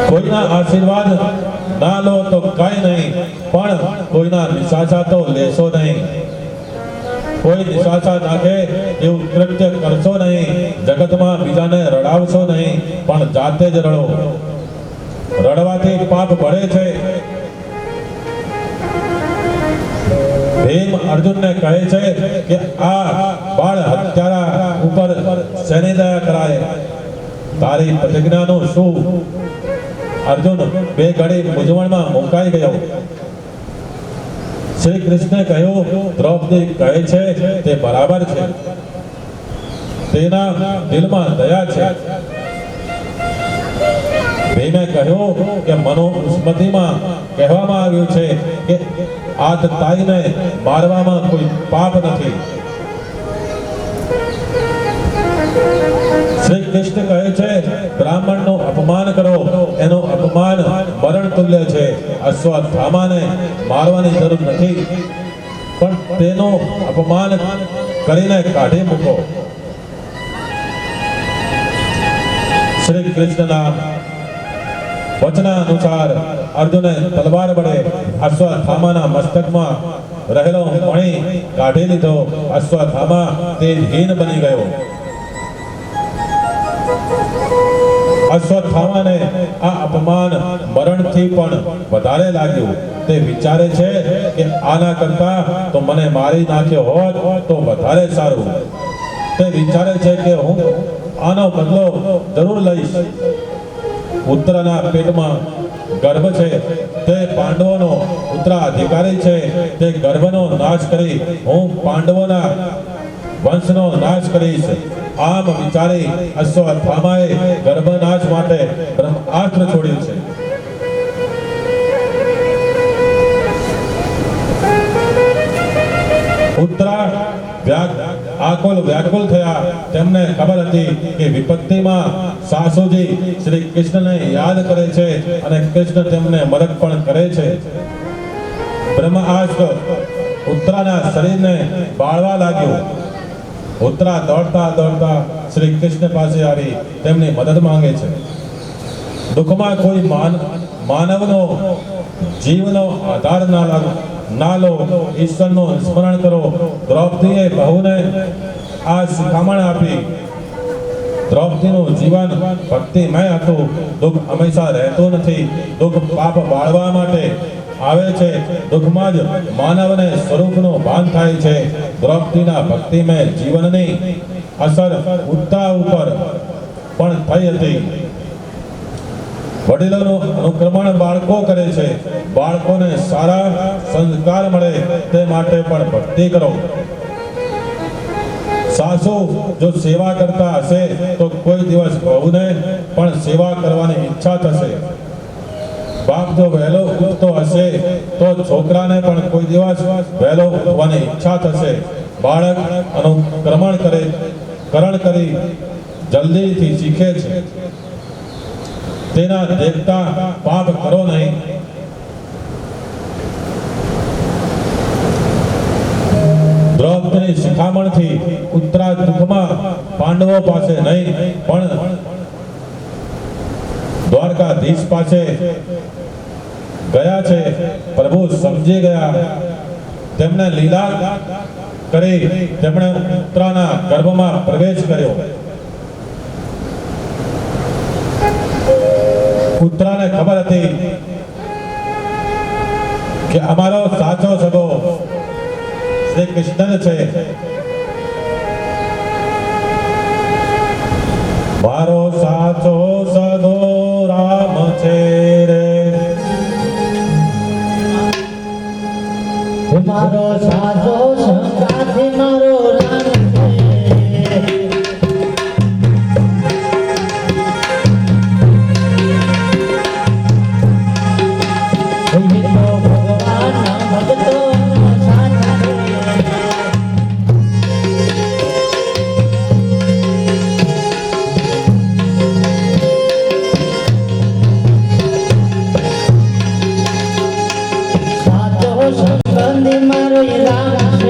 કોઈના આશીર્વાદ ના લો તો કઈ નહીં, પણ કોઈના નિશાચા તો લેશો નહીં. કોઈ નિશાચા નાખે એવું કૃત્ય કરશો નહીં. જગતમાં બીજાને રડાવશો નહીં, પણ જાતે જ રડો. રડવાથી પાપ ભળે છે. ભીમ અર્જુનને કહે છે કે આ બાળ હત્યારા ઉપર શેની દયા કરાય, તારી પ્રતિજ્ઞાનું શું? અર્જુન બે ઘડી મૂંઝવણમાં મુકાઈ ગયો. શ્રી કૃષ્ણે કહ્યું, દ્રૌપદી કહે છે તે બરાબર છે, તેના દિલમાં દયા છે. ભીમે કહ્યું કે મનુસ્મૃતિમાં કહેવામાં આવ્યું છે કે આતતાઈને મારવામાં કોઈ પાપ નથી. શ્રી કૃષ્ણ કહે છે, બ્રાહ્મણનું અપમાન કરો એનું અપમાન મરણ તુલ્ય છે. અશ્વત્થામાને મારવાની જરૂર નથી, પણ તેનું અપમાન કરીને કાઢી મૂકો. શ્રી કૃષ્ણના વચના અનુસાર અર્જુને તલવાર વડે અશ્વત્થામાના મસ્તકમાં રહેલો મણિ કાઢી લીધો. અશ્વત્થામા તેજહીન બની ગયો. અશ્વત્થામાને આ અપમાન મરણથી પણ વધારે લાગ્યું. તે વિચારે છે કે આના કરતા તો મને મારી નાખ્યો હોત તો વધારે સારું. તે વિચારે છે કે હું આનો બદલો જરૂર લઈશ. પુત્રના પેટમાં ગર્ભ છે, તે પાંડવોનો ઉત્તરાધિકારી છે. તે ગર્ભનો નાશ કરી હું પાંડવોના વંશનો નાશ કરીશ. આમ વિચારી અશ્વત્થામાએ ગર્ભનાશ માટે બ્રહ્માસ્ત્ર છોડ્યું છે. ઉત્તરા વ્યાકુલ થયા. તેમને ખબર હતી કે વિપત્તિમાં સાસુજી શ્રી કૃષ્ણને યાદ કરે છે અને કૃષ્ણ તેમને મદદ પણ કરે છે. બ્રહ્માસ્ત્ર ઉત્તરાના શરીરને બાળવા લાગ્યું. ઉત્તરા દોડતા શ્રી કૃષ્ણ પાસે આવી તેમની મદદ માંગે છે. દુઃખમાં કોઈ માનવનો જીવનો આધાર ના લો, ઈશ્વરનું સ્મરણ કરો. દ્રૌપદીએ બહુને આ શિખામણ આપી. દ્રૌપદીનું જીવન ભક્તિમય હતું. દુઃખ હંમેશા રહેતું નથી. દુઃખ પાપ બાળવા માટે આવે છે. દુઃખમાં જ માનવને સ્વરૂપનું ભાન થાય છે. દ્રૌપદીના ભક્તિમય જીવનની અસર ઉત્તરા ઉપર પણ થઈ હતી. વડીલોનું અનુકરમણ બાળકો કરે છે. બાળકોને સારા સંસ્કાર મળે તે માટે પણ ભક્તિ કરો. સાસુ જો સેવા કરતા હશે તો કોઈ દિવસ વહુને પણ સેવા કરવાની ઈચ્છા થશે. બાપ જો વહેલો ઉઠતો હશે તો છોકરાને પણ કોઈ દિવસ વહેલો ઉઠવાની ઈચ્છા થશે. બાળક અનુકરમણ કરણ કરી જલ્દીથી શીખે છે. તેના દેખતા પાપ કરો નહીં. દ્રૌપદીની શિખામણથી ઉત્તરા દુઃખમાં પાંડવો પાસે નહીં પણ દ્વારકાધીશ પાસે ગયા છે. પ્રભુ સમજી ગયા. તેમને લીલા કરી તેમણે ઉત્તરાના ગર્ભમાં પ્રવેશ કર્યો. ઉત્તરાને ખબર હતી કે અમારો સાચો સગો શ્રી કૃષ્ણ છે. મારો સાચો સગો રામ છે રે. મારો સાચો સંગાથી મારો રામ છે. મારો રામ છે.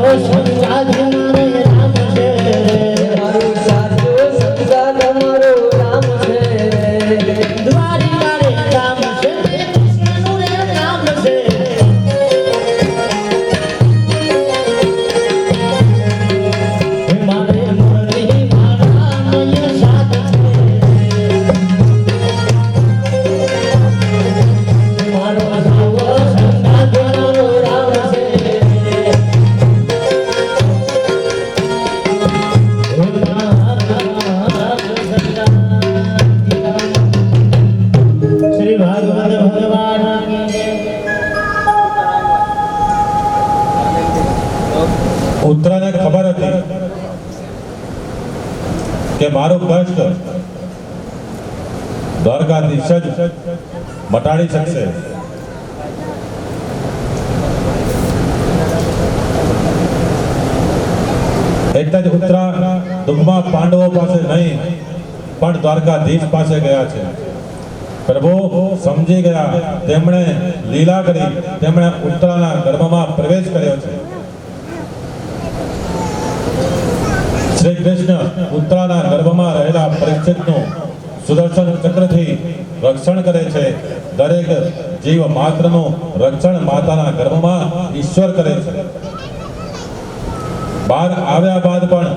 સંગાથ મારે રામ છે મારો સાચો સંગાથ મારો રામ છે દ્વારિકા રે રામ છે કૃષ્ણનું રે નામ છે મારે મુરલી મારા નયન સાથ મારો સાચો સંગાથ મારો રામ છે શ્રી ભાગવત ભગવાન ઉત્તરાને ખબર હતી કે મારું કષ્ટ દ્વારકાધીશ જ મટાડી શકશે. એટલે જ ઉત્તરા દુઃખમાં પાંડવો પાસે નહીં પણ દ્વારકાધીશ પાસે ગયા છે. પ્રભુ સમજી ગયા, તેમણે લીલા કરી, તેમણે ઉત્તરાના ગર્ભમાં પ્રવેશ કર્યો છે. શ્રી કૃષ્ણ ઉત્તરાના ગર્ભમાં રહેલા પરીક્ષિતનું સુદર્શન ચક્રથી રક્ષણ કરે છે. દરેક જીવ માત્રનું રક્ષણ માતાના ગર્ભમાં ઈશ્વર કરે છે. બહાર આવ્યા બાદ પણ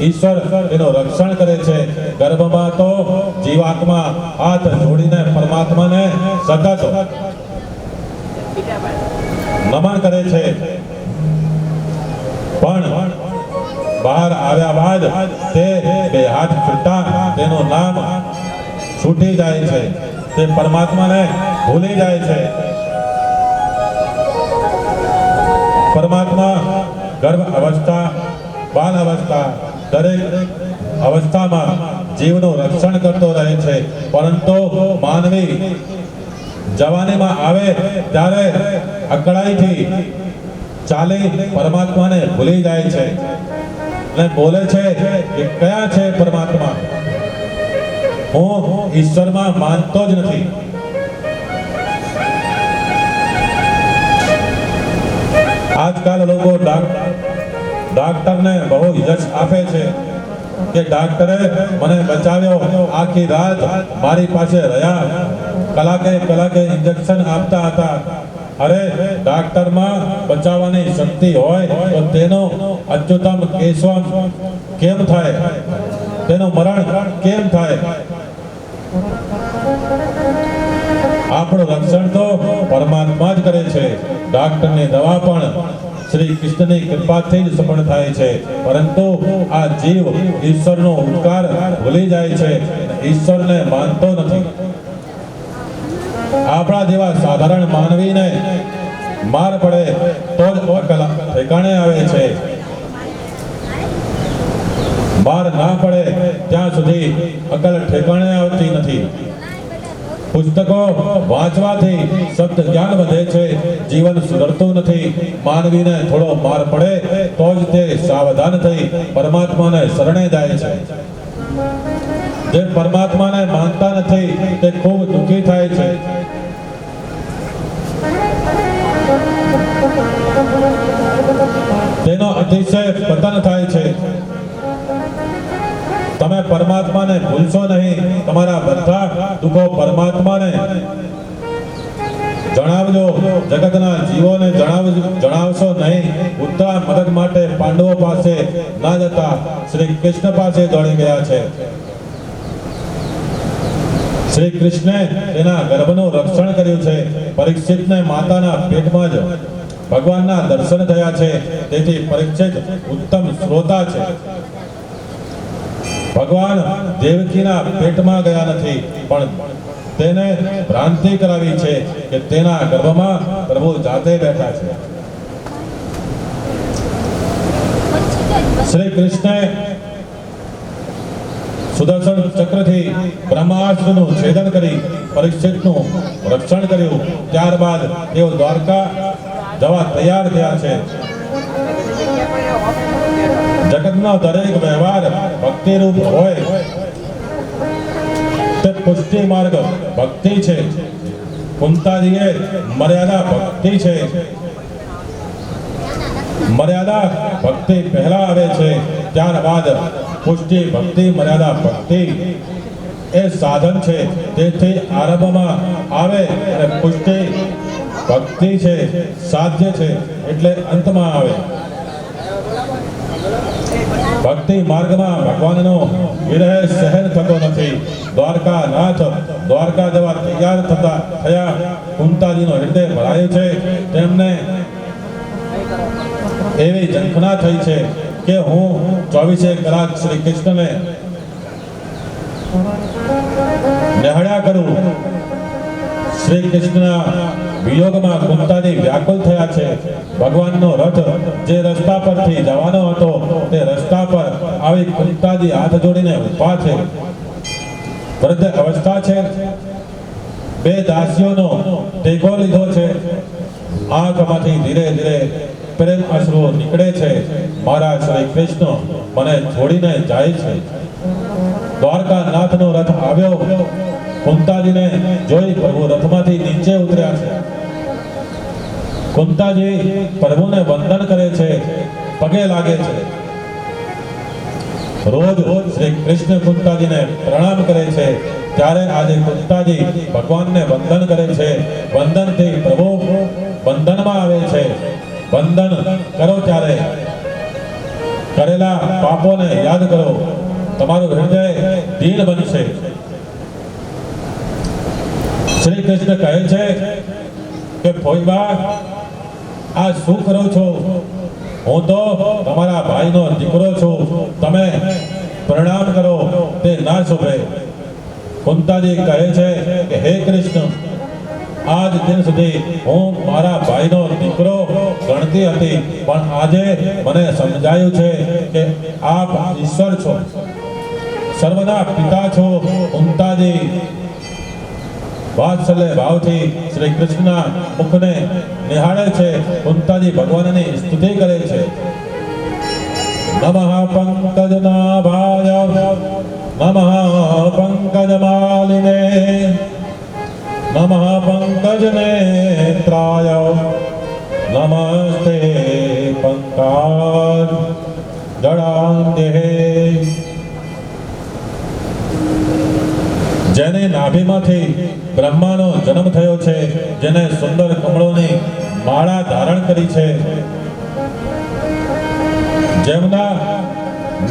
ઈશ્વર એનું રક્ષણ કરે છે. ગર્ભમાં તો જીવાત્મા હાથ જોડીને પરમાત્માને સતત નમન કરે છે, પણ બહાર આવ્યા બાદ તે બે હાથ છૂટા તેનું નામ છૂટી જાય છે, તે પરમાત્માને ભૂલી જાય છે. પરમાત્મા ગર્ભ અવસ્થા, બાલ અવસ્થા, દરેક અવસ્થામાં જીવનું રક્ષણ કરતો રહે છે. પરંતુ માનવી જવાનીમાં આવે ત્યારે અકળાઈથી ચાલી પરમાત્માને ભૂલી જાય છે અને બોલે છે કે કયા છે પરમાત્મા, હું ઈશ્વરમાં માનતો જ નથી. આજકાલ લોકો ડોક્ટરને બહુ યશ આપે છે કે ડોક્ટરે મને બચાવ્યો, આખી રાત મારી પાસે રહ્યા, કલાકે ઇન્જેક્શન આપતા હતા. અરે ડોક્ટરમાં બચાવવાની શક્તિ હોય તો તેનો અચ્યુતમ કેશવમ કેમ થાય, તેનું મરણ કેમ થાય? આપણું રક્ષણ તો પરમાત્મા જ કરે છે. ડોક્ટરની દવા પણ શ્રી કૃષ્ણની કૃપાથી જ સફળ થાય છે. પરંતુ આ જીવ ઈશ્વરનો ઉપકાર ભૂલી જાય છે, ઈશ્વરને માનતો નથી. આપણા જેવા સાધારણ માનવીને માર પડે તો જ અકલ ઠેકાણે આવે છે. માર ના પડે ત્યાં સુધી અકલ ઠેકાણે આવતી નથી. પુસ્તકો વાંચવાથી શબ્દ જ્ઞાન વધે છે, જીવન સુધરતું નથી. માનવીને થોડો માર પડે તો જ તે સાવધાન થઈ પરમાત્માને શરણે જાય છે. જે પરમાત્માને માનતા નથી તે ખૂબ દુઃખી થાય છે. તેનો અતિશય પતન થાય છે. તમે પરમાત્માને ભૂલશો નહીં. તમારા બધા દુઃખો પરમાત્માને જણાવજો, જગતના જીવોને જણાવશો નહીં. ઉત્તરા મદદ માટે પાંડવો પાસે ના જતા શ્રી કૃષ્ણ પાસે દોડી ગયા છે. શ્રી કૃષ્ણે તેના ગર્ભનું રક્ષણ કર્યું છે. પરીક્ષિતને માતાના પેટમાં જ ભગવાનના દર્શન થયા છે. તેથી પરીક્ષિત ઉત્તમ શ્રોતા છે. ભગવાન દેવકીના પેટમાં ગયા નથી, પણ તેને ભ્રાંતિ કરાવી છે કે તેના ગર્ભમાં પ્રભુ જાતે બેઠા છે. શ્રી કૃષ્ણે સુદર્શન ચક્રથી બ્રહ્માસ્ત્રનું છેદન કરી પરીક્ષિતનું રક્ષણ કર્યું. ત્યારબાદ તેઓ દ્વારકા જવા તૈયાર થયા છે. જગતનો દરેક વ્યવહાર ભક્તિરૂપ હોય તે પુષ્ટિ માર્ગ ભક્તિ છે. કુંતાજીએ મર્યાદા ભક્તિ છે. મર્યાદા ભક્તિ પહેલા આવે છે, ત્યારબાદ પુષ્ટિ ભક્તિ. મર્યાદા ભક્તિ એ સાધન છે, તેથી આરંભમાં આવે, અને પુષ્ટિ ભક્તિ છે, સાધ્ય છે, એટલે અંતમાં આવે. ભક્તિ માર્ગમાં ભગવાનનો વિરહ સહન થતો નથી. દ્વારકાનાથ દ્વારકા જવા તૈયાર થયા. કુંતાજીનો હૃદય ભરાયું છે. તેમને એવી ઝંખના થઈ છે કે હું 24 કલાક શ્રી કૃષ્ણને નિહાળ્યા કરું. શ્રી કૃષ્ણના વિયોગમાં કુંતાજી વ્યાકુલ થયા છે. ભગવાનનો રથ જે રસ્તા પરથી જવાનો હતો, તે રસ્તા પર આવી કુંતાજી હાથ જોડીને ઊભા છે. વૃદ્ધ અવસ્થા છે. બે દાસીઓનો ટેકો લીધો છે. આંખમાંથી ધીરે ધીરે પ્રેમ અશ્રુઓ નીકળે છે. મારા શ્રી કૃષ્ણ મને છોડીને જાય છે. દ્વારકાનાથનો રથ આવ્યો. કુંતાજીને જોઈ પ્રભુ રથમાંથી નીચે ઉતર્યા છે. કુંતાજી પ્રભુને વંદન કરે છે, પગે લાગે છે. રોજ શ્રી કૃષ્ણ કુંતાજીને પ્રણામ કરે છે. ત્યારે આજે કુંતાજી ભગવાનને વંદન કરે છે. વંદનથી પ્રભુ બંધનમાં આવે છે. વંદન કરો ત્યારે કરેલા પાપોને યાદ કરો. તમારું હૃદય દીન બનશે. શ્રી કૃષ્ણ કહે છે કે ફોઈબા, આ શું કરો છો? હું તો તમારા ભાઈનો દીકરો છું. તમે પ્રણામ કરો તે ના શોભે. કુંતાજી કહે છે કે હે કૃષ્ણ, આજ દિન સુધી હું મારા ભાઈનો દીકરો ગણતી હતી, પણ આજે મને સમજાયું છે કે આપ ઈશ્વર છો, સર્વના પિતા છો. કુંતાજી વાત્સલ્ય ભાવથી શ્રી કૃષ્ણના મુખને નિહાળે છે. કુંતાજી ભગવાનની સ્તુતિ કરે છે. નમઃ પંકજનાભાય નમઃ પંકજમાલિને નમઃ પંકજનેત્રાય નમસ્તે પંકજ જડાંધ્યે. જેને નાભીમાંથી બ્રહ્માનો જન્મ થયો છે, જેને સુંદર કમળોની માળા ધારણ કરી છે, જેમના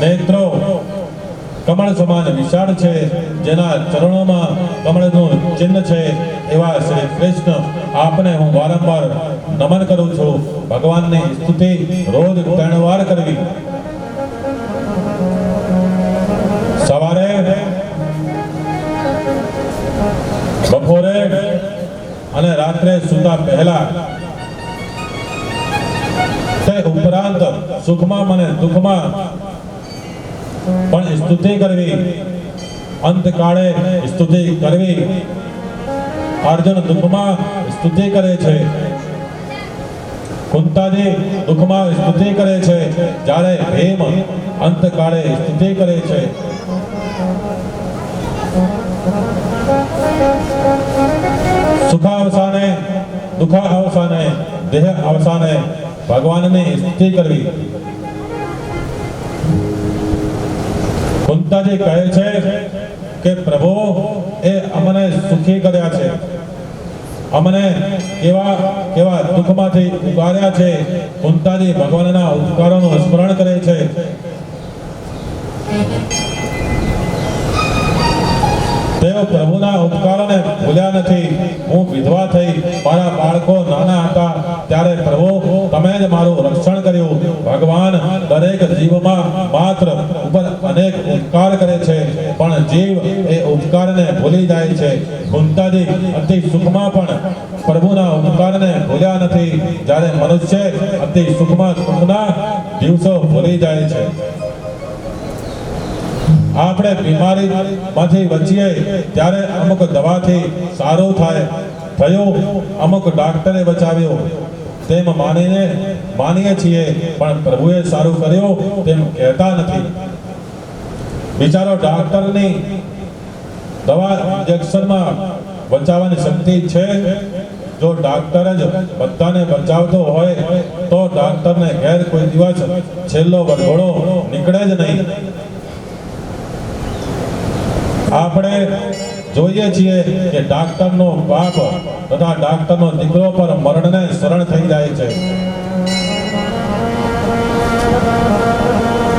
નેત્રો કમળ સમાન વિશાળ છે, જેના ચરણોમાં કમળનું ચિહ્ન છે, એવા શ્રી કૃષ્ણ આપને હું વારંવાર નમન કરું છું. ભગવાનની સ્તુતિ રોજ 3 વાર કરવી. સવારે, બપોરે અને રાત્રે સૂતા પહેલા. તે ઉપરાંત સુખમાં અને દુઃખમાં પણ સ્તુતિ કરવી. અંતકાળે સ્તુતિ કરવી. અર્જુન દુઃખમાં સ્તુતિ કરે છે. કુંતાજી દુઃખમાં સ્તુતિ કરે છે, જ્યારે ભીમ અંતકાળે સ્તુતિ કરે છે. સુખાવસાને, દુઃખાવસાને, દેહ અવસાને ભગવાનની સ્તુતિ કરવી. કુંતાજી કહે છે કે પ્રભુ એ અમને સુખી કર્યા છે, અમને કેવા કેવા દુઃખમાંથી ઉગાર્યા છે. કુંતાજી ભગવાનના ઉપકારોનું સ્મરણ કરે છે. તેઓ પ્રભુના ઉપકારોને ભૂલ્યા નથી. હું વિધવા થઈ, મારા બાળકો નાના હતા, ત્યારે પ્રભુ તમે જ મારું રક્ષણ કર્યું. ભગવાન દરેક જીવમાં માત્ર ઉપર અનેક ઉપકાર કરે છે, પણ જીવ એ ઉપકારને ભૂલી જાય છે. કુંતાજી અતિ સુખમાં પણ પ્રભુના ઉપકારને ભૂલ્યા નથી, જ્યારે મનુષ્ય અતિ સુખમાં સુખના દિવસો ભૂલી જાય છે. આપણે બીમારીમાંથી બચીએ ત્યારે અમુક દવાથી સારું થયું, અમુક ડોક્ટરે બચાવ્યો તેમ માનીએ છીએ, પણ પ્રભુએ સારું કર્યું તેમ કહેતા નથી. બિચારો ડોક્ટરની દવા ઇન્જેક્શનમાં બચાવવાની શક્તિ છે, જો ડાક્ટર જ બધાને બચાવતો હોય તો ડાક્ટરને ઘેર કોઈ દિવસ છેલ્લો વરઘોડો નીકળે જ નહીં. આપણે જોઈએ છીએ કે ડાક્ટરનો બાપ તથા ડાક્ટરનો દીકરો પર મરણને શરણ થઈ જાય છે.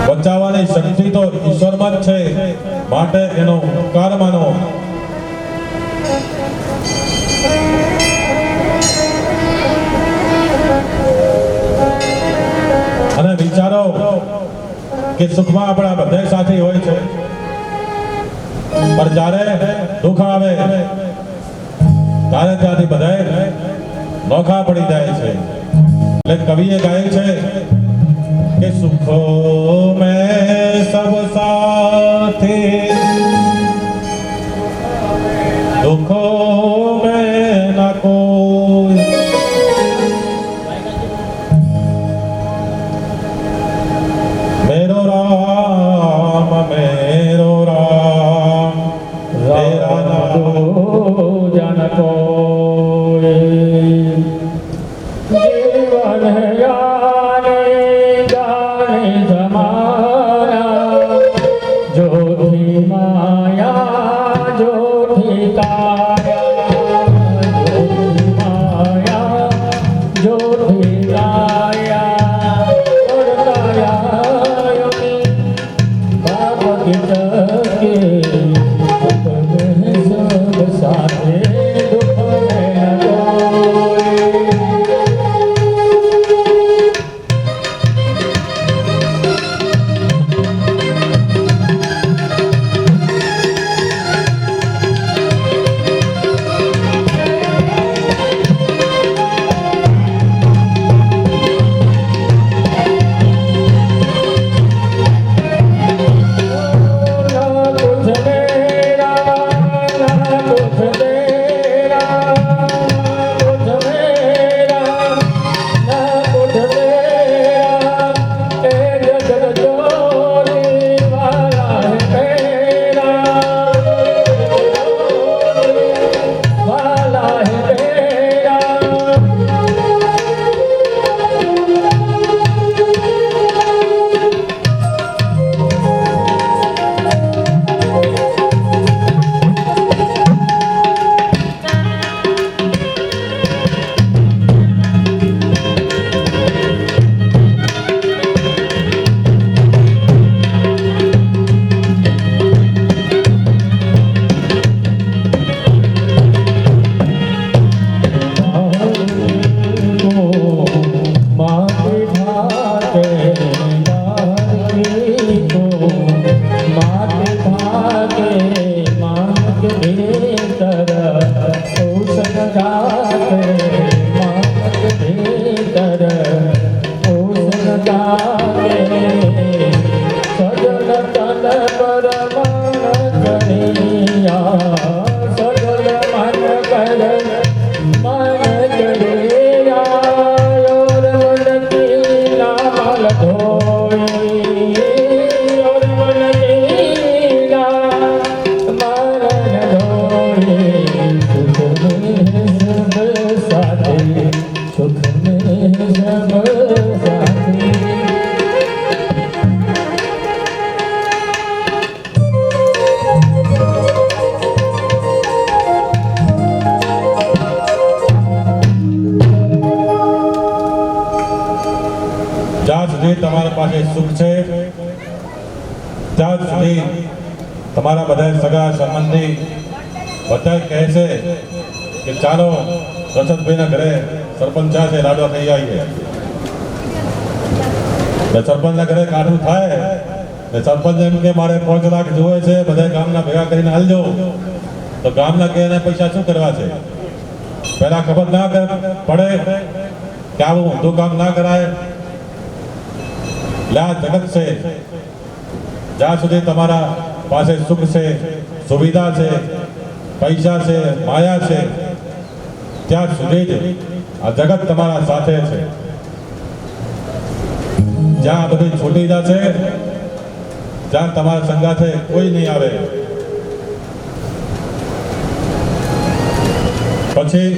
બચાવવાની શક્તિ તો ઈશ્વરમાં જ છે, માટે એનો ઉપકાર માનો. અને વિચારો કે સુખમાં આપણા બધા સાથી હોય છે, પણ જ્યારે દુઃખ આવે ત્યારે ત્યાંથી બધા નોખા પડી જાય છે. એટલે કવિએ ગાય છે કે સુખો મેં સબ સાથી, દુઃખો મેં ના કોઈ. मेरो राम तेरा नाम जन कोई जीवन याने जाने समाया, जो थी माया जो थी काया, जो थी माया जो थी काया, और काया साथे दुख में कोई. જ્યાં સુધી તમારા પાસે સુખ છે ત્યાં સુધી તમારા બધા સગા સંબંધી બધા કહે છે કે ચાલો રસદભાઈના ઘરે સરપંચ છે લાડવા ખાઈ આવીએ. સરપંચના ઘરે કાઢું થાય સરપંચ એમ કે મારે 5 લાખ જોવે છે, બધા ગામના ભેગા કરીને હાલજો. તો ગામના કે એને પૈસા શું કરવા છે? પહેલા ખબર ના પડે કે આવું ઊંધું કામ ના કરાય. એટલે આ જગત છે, જ્યાં સુધી તમારા પાસે સુખ છે, સુવિધા છે, પૈસા છે, માયા છે, ત્યાં સુધી જ આ જગત તમારા સાથે છે. જ્યાં બધું છૂટી જશે, જ્યાં તમારા સંગાથે કોઈ નહીં આવે, પછી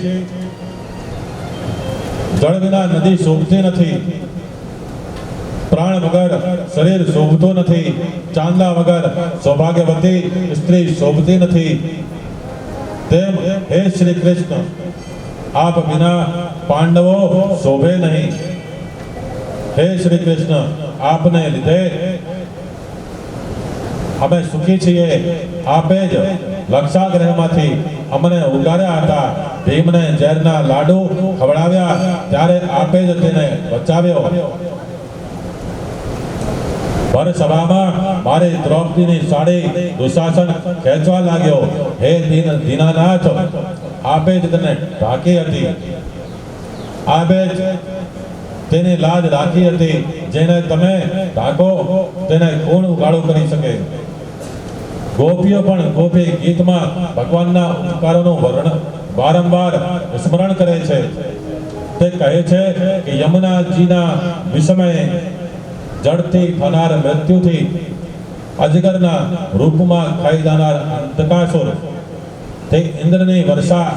જળ વિના નદી શોભતી નથી, પ્રાણ વગર શરીર શોભતું નથી, ચાંદલા વગર સૌભાગ્યવતી સ્ત્રી શોભતી નથી. તેમ હે શ્રી કૃષ્ણ, આપ વિના પાંડવો શોભે નહીં. હે શ્રી કૃષ્ણ, આપને લીધે અમે સુખી છીએ. આપે જ લક્ષાગ્રહમાંથી અમને ઉગાર્યા હતા. ભીમને ઝેરના લાડુ ખવડાવ્યા ત્યારે આપે જ તેને બચાવ્યો. ભર સભામાં મારી દ્રૌપદીની સાડી દુશાસન ખેંચવા લાગ્યો. હે દીનાનાથ, આપે જ તેને ઢાંકી હતી. આપે જ તેની લાજ રાખી હતી. જેને તમે ઢાંકો તેને કોણ ઉગાડો કરી શકે? ગોપીઓ પણ ગોપી ગીતમાં ભગવાનના ઉપકારોનું વર્ણન વારંવાર સ્મરણ કરે છે. તે કહે છે કે યમુનાજીના વિષમયે જળથી થનાર મૃત્યુથી અજગરના રૂપમાં ખાઈ જનાર અંધકાસુર, તે ઇન્દ્રની વર્ષા,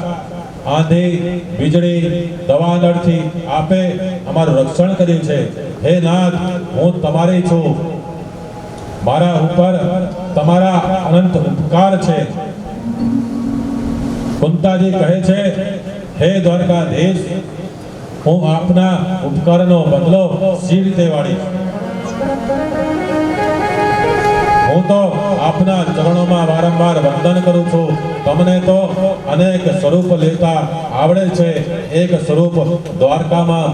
આંધી, વીજળી, દવાનળથી આપે અમારું રક્ષણ કર્યું છે. હે નાથ, હું તમારી છું. મારા ઉપર તમારા અનંત ઉપકાર છે. કુંતાજી કહે છે, હે દ્વારકાધીશ, હું આપના ઉપકારનો બદલો સી રીતે વાળીશ? હું તો આપના ચરણોમાં વારંવાર વંદન કરું છું. તમને તો અનેક સ્વરૂપ લેતા આવડે છે. એક સ્વરૂપ દ્વારકામાં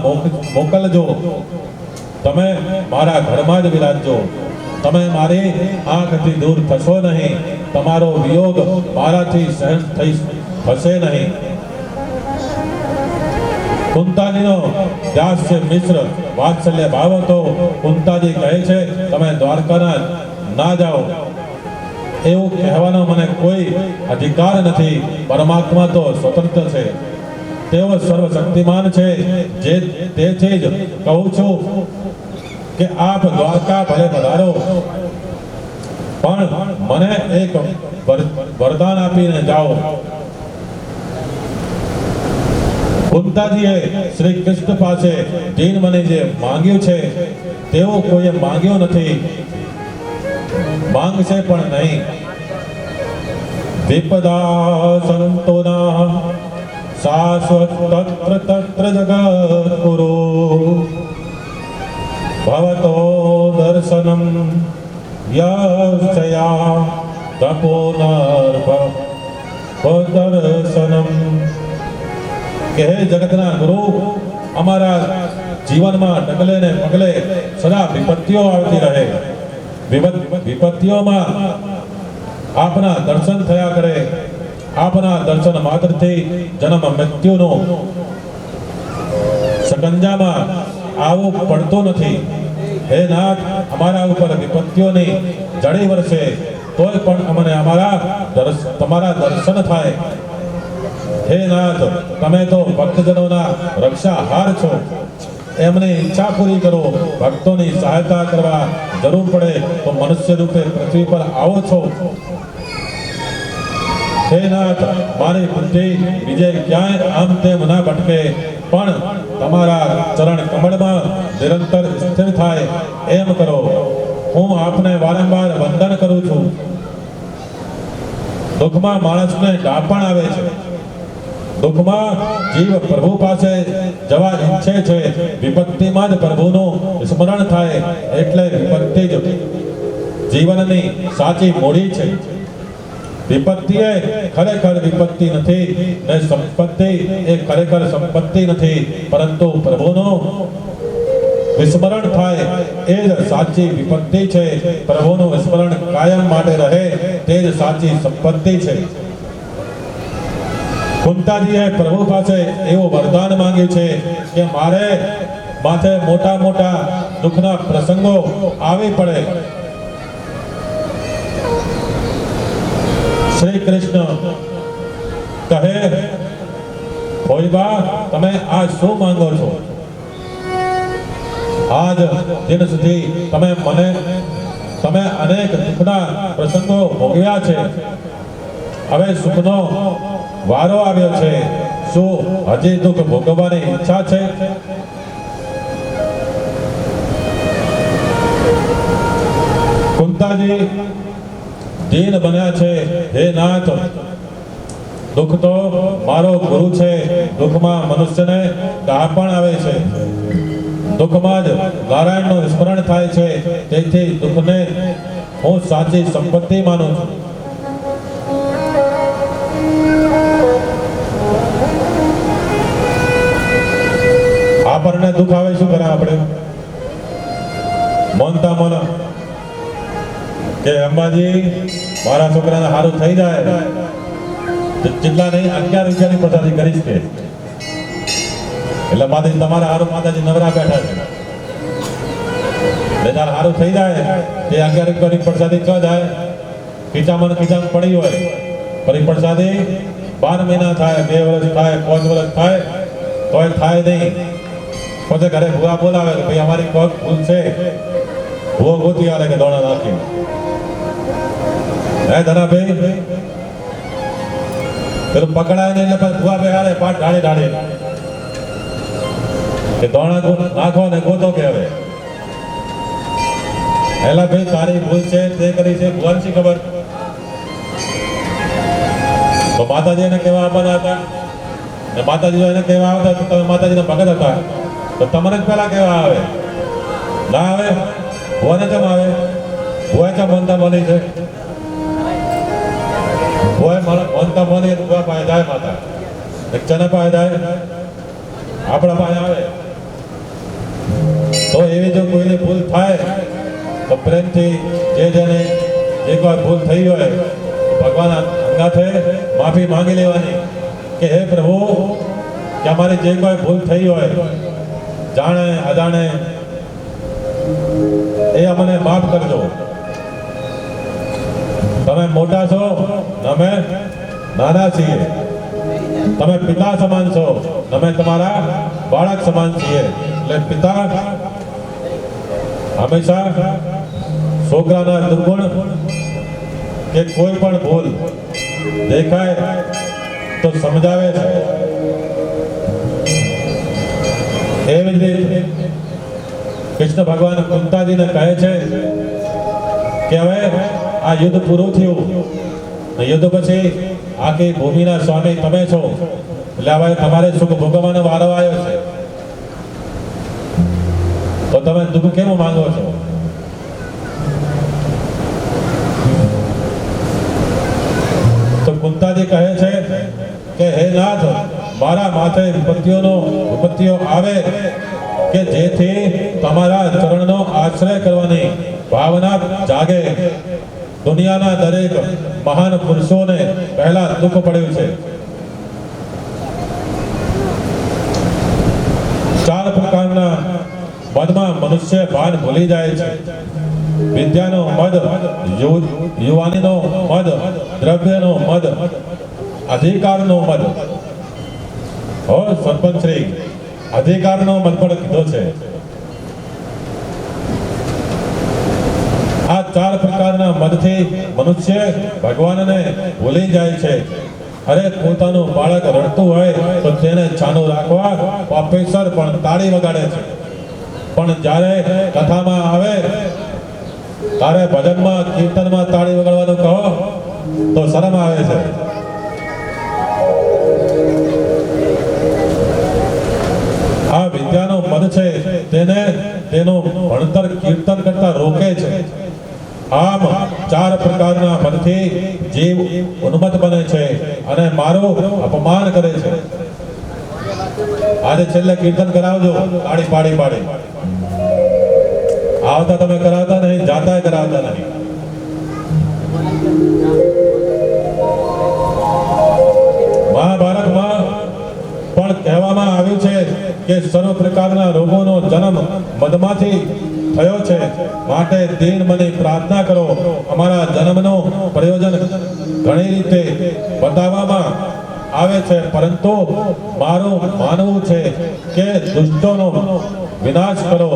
મોકલજો. તમે મારા ઘરમાં જ વિરાજજો. તમે મારી આંખથી દૂર થશો નહીં. તમારો વિયોગ મારાથી સહન થશે નહીં. કુંતાજીનો દાસ્ય મિશ્ર વાત્સલ્ય ભાવ હતો. કુંતાજી કહે છે, તમે દ્વારકાના ના જાઓ એવું કહેવાનો મને કોઈ અધિકાર નથી. પરમાત્મા તો સ્વતંત્ર છે. તેઓ સર્વશક્તિમાન છે. તેથી જ કહું છું કે આપ દ્વારકા ભલે પધારો, પણ મને એક વરદાન આપીને જાઓ. કુંતાજીએ શ્રી કૃષ્ણ પાસે દીન મને જે માંગ્યું છે તેવું કોઈએ માંગ્યું નથી, માંગશે પણ નહીં. વિપદા સંતોના શાશ્વત તત્ર તત્ર જગત ગુરુ ભવતો દર્શનમ યસ્યા તપોનર્ભ દર્શનમ. કે હે જગતના ગુરુ, અમારા જીવનમાં ડગલે ને પગલે સદા વિપત્તિઓ આવતી રહે. વિપત્તિઓમાં આપના દર્શન થયા કરે. આપના દર્શન માત્રથી જન્મ મૃત્યુનો શકંજામાં આવું પડતું નથી. હે નાથ, અમારા ઉપર વિપત્તિઓની જડી વર્ષે તોય પણ અમને તમારા દર્શન થાય. હે નાથ, તમે તો ભક્તજનોના રક્ષાહાર છો. એમની ઈચ્છા પૂરી કરો. ભક્તોની સહાયતા કરવા જરૂર પડે તો મનુષ્ય રૂપે પૃથ્વી પર આવો છો. હે નાથ, મારી બુદ્ધિ બીજે ક્યાંય આમ તેમ ના ભટકે, પણ તમારા ચરણ કમળમાં નિરંતર સ્થિર થાય એમ કરો. હું આપને વારંવાર વંદન કરું છું. દુઃખમાં માણસને ડાપણ આવે છે. દુઃખમાં જીવ પ્રભુ પાસે જવા ઈચ્છે છે. વિપત્તિમાં જ પ્રભુનું સ્મરણ થાય. એટલે વિપત્તિ જ જીવનની સાચી મૂડી છે. વિપત્તિ એ ખરેખર વિપત્તિ નથી ને સંપત્તિ એ ખરેખર સંપત્તિ નથી, પરંતુ પ્રભુનું વિસ્મરણ થાય એ જ સાચી વિપત્તિ છે. પ્રભુનું વિસ્મરણ કાયમ માટે રહે તે જ સાચી સંપત્તિ છે. કુંતાજીએ પ્રભુ પાસે એવું વરદાન માંગ્યું છે કે મારે માથે મોટા મોટા દુઃખના પ્રસંગો આવી પડે, શ્રી કૃષ્ણ કહે, ભોયબા, તમે આ શું માંગો છો? આજ દિન સુધી તમે અનેક દુઃખના પ્રસંગો ભોગવ્યા છે. હવે સુખનો વારો આવ્યો છે. શું હજી દુઃખ ભોગવવાની ઈચ્છા છે? કુંતાજી દીન બન્યા છે. હે નાથ, દુઃખ તો મારો ગુરુ છે. દુઃખમાં મનુષ્યને પણ આવે છે. દુઃખમાં જ નારાયણનું સ્મરણ થાય છે. તેથી દુઃખને હું સાચી સંપત્તિ માનું છું. આપણને દુઃખ આવે શું કરે આપણે? મોનતા મોના કે અંબાજી મારા છોકરાને સારું થઈ જાય તો જેટલા નહીં 11 રૂપિયાની પ્રસાદી કરીશ કે એટલે માતાજી તમારા હારું માતાજી નવરા બેઠા છે. એટલે તાર હારું થઈ જાય તે 11 રૂપિયાની પ્રસાદી ચ જાય ખીચામાં પડી હોય પણ એ પ્રસાદી 12 મહિના થાય, 2 વર્ષ થાય, 5 વર્ષ થાય તોય થાય નહીં. પછી ઘરે ભૂવા બોલાવે કે ભાઈ અમારી કોક ભૂલ છે, ભૂવો ગોતી આવે કે દોણા નાખી. હે ધનાભાઈ પેલું પકડાય નહીં એટલે પછી ભૂવા બેહાડે પાટ ઢાળી કે દોણા નાખો ને ગોતો કે હવે એલા ભાઈ તારી ભૂલ છે તે કરી છે ભગવાન શી ખબર. તો માતાજીને કહેવા આવવાના હતા ને માતાજી એને કહેવા આવતા તો તમે માતાજીના ભગત હતા તો તમને જ પહેલા કહેવા આવે ના આવે? ભુવાને કેમ આવે? ભુવા કેમ મોનતા મોની છે? ભુવા મોનતા મોની ભુવા પાસે જાય માતા એક ચને પાસે જાય આપણા પાસે આવે. તો એવી જો કોઈની ભૂલ થાય તો પ્રેમથી જેને જે કોઈ ભૂલ થઈ હોય ભગવાન અંગાથે માફી માંગી લેવાની કે હે પ્રભુ કે અમારી જે કોઈ ભૂલ થઈ હોય જાણે અજાણે એ અમને માફ કરજો. તમે મોટા છો, અમે નાના છીએ. તમે પિતા સમાન છો, અમે તમારા બાળક સમાન છીએ. એટલે પિતા હંમેશા છોકરાના દુર્ગુણ કે કોઈ પણ ભૂલ દેખાય તો સમજાવે છે. એવી જ રીતે કૃષ્ણ ભગવાન કુંતાજીને કહે છે કે હવે આ યુદ્ધ પૂરું થયું, યુદ્ધ પછી આખી ભૂમિના સ્વામી તમે છો એટલે હવે તમારે સુખ ભોગવવાનો વારો આવ્યો છે. તો તમે દુઃખ કેમ માંગો છો? તો કુંતાજી કહે છે કે હે નાથ, મારા માથે વિપત્તિઓ આવે કે જેથી તમારા ચરણનો આશ્રય કરવાની ભાવના જાગે. દુનિયાના દરેક મહાન પુરુષોને પહેલા દુઃખ પડ્યું છે. 4 પ્રકારના મદમાં મનુષ્ય ભાન ભૂલી જાય છે. વિદ્યાનો મદ, યુવાનીનો મદ, દ્રવ્યનો મદ, અધિકારનો મદ. હો સરપંચ શ્રી, અધિકારનો મદ પણ કીધો છે. આ 4 પ્રકારના મદથી મનુષ્ય ભગવાનને ભૂલી જાય છે. અરે પોતાનું બાળક રડતું હોય તો તેને છાનું રાખવા પ્રોફેસર પણ તાળી વગાડે છે. પણ જ્યારે કથામાં આવે તારે ભજનમાં કીર્તનમાં તાળી વગાડવાનું કહો તો શરમ આવે છે. આ વિદ્યાનો મદ છે તેને તેનું ભણતર કીર્તન કરતા રોકે છે. આમ 4 પ્રકારના મદથી જીવ ઉન્મત્ત બને છે અને મારું અપમાન કરે છે. આજે છેલ્લે કીર્તન કરાવજો તાળી પાડી. આવતા તમે કરાવતા નહીં, જાતા કરાવતા નહીં. મહાભારતમાં પણ કહેવામાં આવ્યું છે કે સર્વ પ્રકારના રોગોનો જન્મ મદમાંથી થયો છે. માટે દીન બની પ્રાર્થના કરો. અમારા જન્મનો પ્રયોજન ઘણી રીતે બતાવવામાં આવે છે, પરંતુ મારું માનવું છે કે દુષ્ટોનો વિનાશ કરો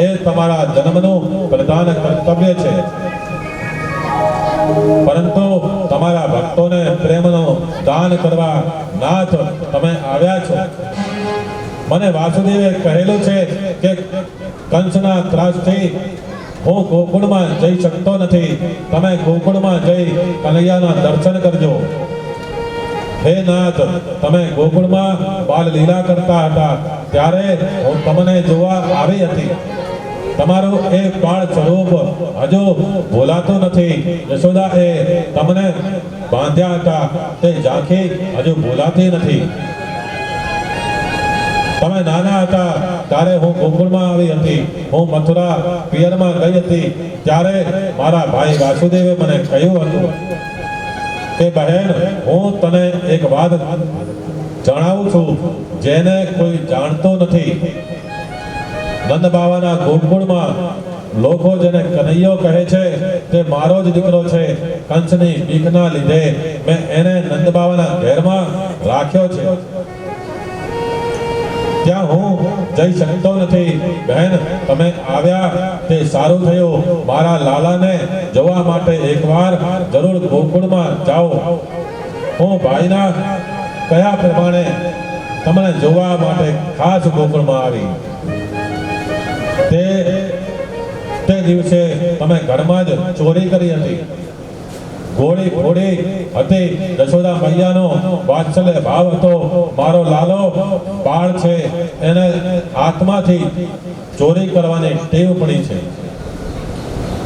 એ તમારા જન્મનું પ્રધાન કર્તવ્ય છે. પરંતુ તમારા ભક્તોને પ્રેમનો દાન કરવા નાથ તમે આવ્યા છો. મને વાસુદેવે કહેલું છે કે કંસના ત્રાસથી હું ગોકુળમાં જઈ શકતો નથી. તમે ગોકુળમાં જઈ કનૈયાના દર્શન કરજો. હે નાથ, તમે ગોકુળમાં બાલ લીલા કરતા હતા ત્યારે હું તમને જોવા આવી હતી. તમારું એ બાળ સ્વરૂપ હજુ ભૂલાતું નથી. યશોદાએ તમને બાંધ્યા હતા તે ઝાંખી હજુ ભૂલાતી નથી. તમે નાના હતા ત્યારે હું ગોકુળમાં આવી હતી. હું મથુરા પિયરમાં ગઈ હતી ત્યારે મારા ભાઈ વાસુદેવે મને કહ્યું હતું કે બહેન, હું તને એક વાત જણાવું છું જેને કોઈ જાણતો નથી. નંદ બાવાના ગોકુળમાં લોકો જેને કનૈયો કહે છે તે મારો જ દીકરો છે. કંસની બીકના લીધે મેં એને નંદ બાવાના ઘેરમાં રાખ્યો છે. ત્યાં હું જઈ શકતો નથી. બહેન, તમે આવ્યા તે સારું થયું. મારા લાલાને જોવા માટે એકવાર જરૂર ગોકુળમાં જાઓ. હું ભાઈના કયા પ્રમાણે તમને જોવા માટે ખાસ ગોકુળમાં આવી. તે દિવસે તમે ઘરમાં જ ચોરી કરી હતી. ઘોડી ફોડી હતી. યશોદા મૈયાનો વાત્સલ્ય ભાવ હતો. મારો લાલો બાળ છે, એને હાથમાંથી ચોરી કરવાની ટેવ પડી છે.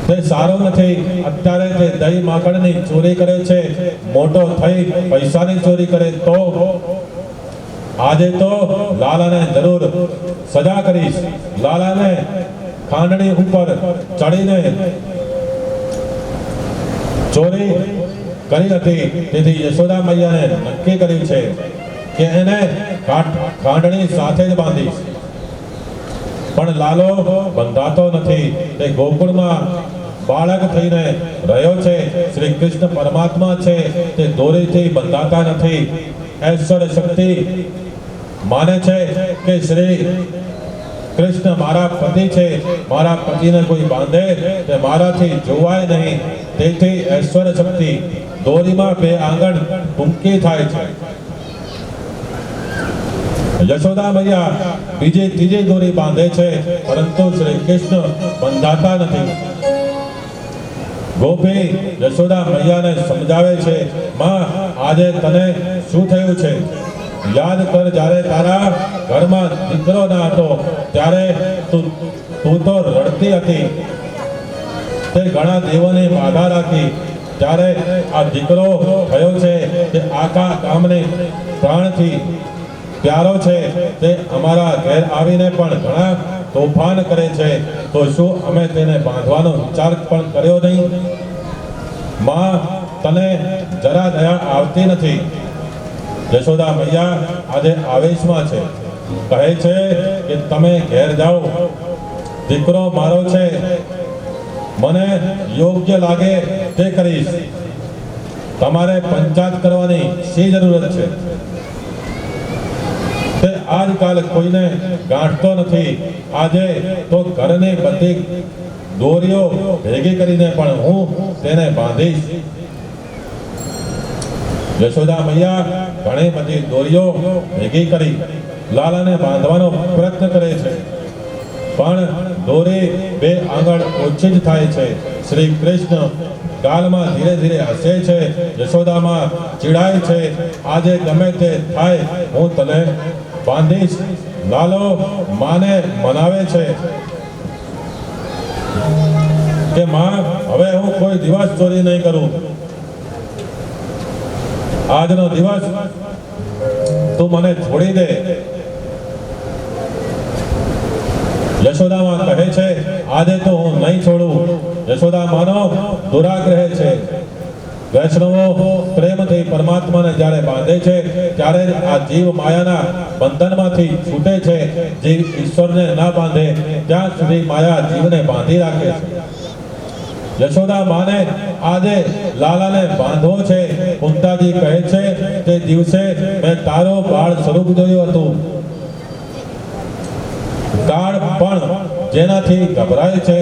તે સારું નથી. અત્યારે તે દહીં માખણની ચોરી કરે છે. મોટો થઈ પૈસાની ચોરી કરે તો આજે તો લાલાને જરૂર સજા કરીશ. લાલાને ખાંડણી ઉપર ચડીને ચોરી કરી હતી. તેથી યશોદા મૈયાને નક્કી કર્યું છે કે એને ખાંડણી સાથે જ બાંધીશ. પણ લાલો બંધાતો નથી. તે ગોકુળમાં બાળક થઈને રહ્યો છે. શ્રી કૃષ્ણ પરમાત્મા છે, તે દોરીથી બંધાતા નથી. ઐશ્વર્ય શક્તિ માને છે કે શ્રી કૃષ્ણ મારા પતિ છે, મારા પતિને કોઈ બાંધે તે મારાથી જોવાય નહીં. તેથી ઐશ્વર્ય શક્તિ દોરીમાં બે આંગણ ટૂંકી થાય છે. યશોદા મૈયા બીજી ત્રીજી દોરી બાંધે છે, પરંતુ શ્રી કૃષ્ણ બંધાતા નથી. ગોપી યશોદા મૈયાને સમજાવે છે, માં, આજે તને શું થયું છે? યાદ કર, જ્યારે તારા ઘરમાં દીકરો ના હતો ત્યારે તું તો રડતી હતી. તે ઘણા દેવોની બાધા રાખી. ત્યારે આ દીકરો થયો છે તે આખા ગામને પ્રાણથી પ્યારો છે. તે અમારા ઘેર આવીને પણ ઘણા તોફાન કરે છે. તો શું અમે તેને બાંધવાનો વિચાર પણ કર્યો નહીં? માં, તને જરા દયા આવતી નથી. યશોદા મૈયા આજે આવેશમાં છે. કહે છે કે તમે ઘેર જાઓ. દીકરો મારો છે, મને યોગ્ય લાગે તે કરીશ. તમારે પંચાયત કરવાની શી જરૂરત છે? તે આજકાલ કોઈને ગાંઠતો નથી. આજે તો ઘરની બધી દોરીઓ ભેગી કરીને પણ હું તેને બાંધીશ. યશોદા મૈયા ઘણી બધી દોરીઓ ભેગી કરી લાલાને બાંધવાનો પ્રયત્ન કરે છે, પણ દોરી બે આંગળ ઓછી જ થાય છે. શ્રી કૃષ્ણ ગાલમાં ધીરે ધીરે હસે છે. યશોદામાં ચીડાય છે. આજે ગમે તે થાય, હું તને બાંધીશ. લાલો માને મનાવે છે કે માં, હવે હું કોઈ દિવસ ચોરી નહીં કરું. આજનો દિવસ તું મને છોડી દે. યશોદામાં કહે છે, આજે તો હું નહીં છોડું. યશોદા માનો દુરાગ્રહ છે. વૈષ્ણવો પ્રેમથી પરમાત્માને જ્યારે બાંધે છે ત્યારે આ જીવ માયાના બંધનમાંથી છૂટે છે. જીવ ઈશ્વરને ના બાંધે ત્યાં સુધી માયા જીવને બાંધી રાખે છે. યશોદા માને આજે લાલાને બાંધવો છે. કુંતાજી કહે છે, તે દિવસે મેં તારો બાળ સ્વરૂપ જોયું હતું. કાળ પણ જેનાથી ગભરાય છે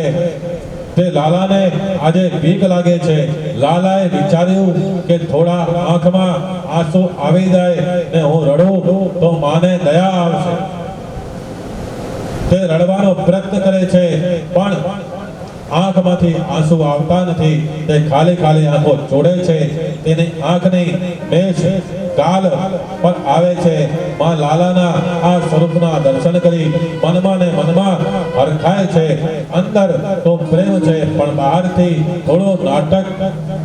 તે લાલાને આજે બીક લાગે છે. લાલાએ વિચાર્યું કે થોડા આંખમાં આંસુ આવી જાય ને હું રડું તો માને દયા આવશે. તે રડવાનો પ્રયત્ન કરે છે પણ આંખમાંથી આંસુ આવતા નથી. તે ખાલી ખાલી આંખો ચોડે છે. તેની આંખની મેષ ગાલ પર આવે છે. માં લાલાના આ સ્વરૂપના દર્શન કરી મનમાં ને મનમાં હરખાય છે. અંદર તો પ્રેમ છે પણ બહારથી થોડો નાટક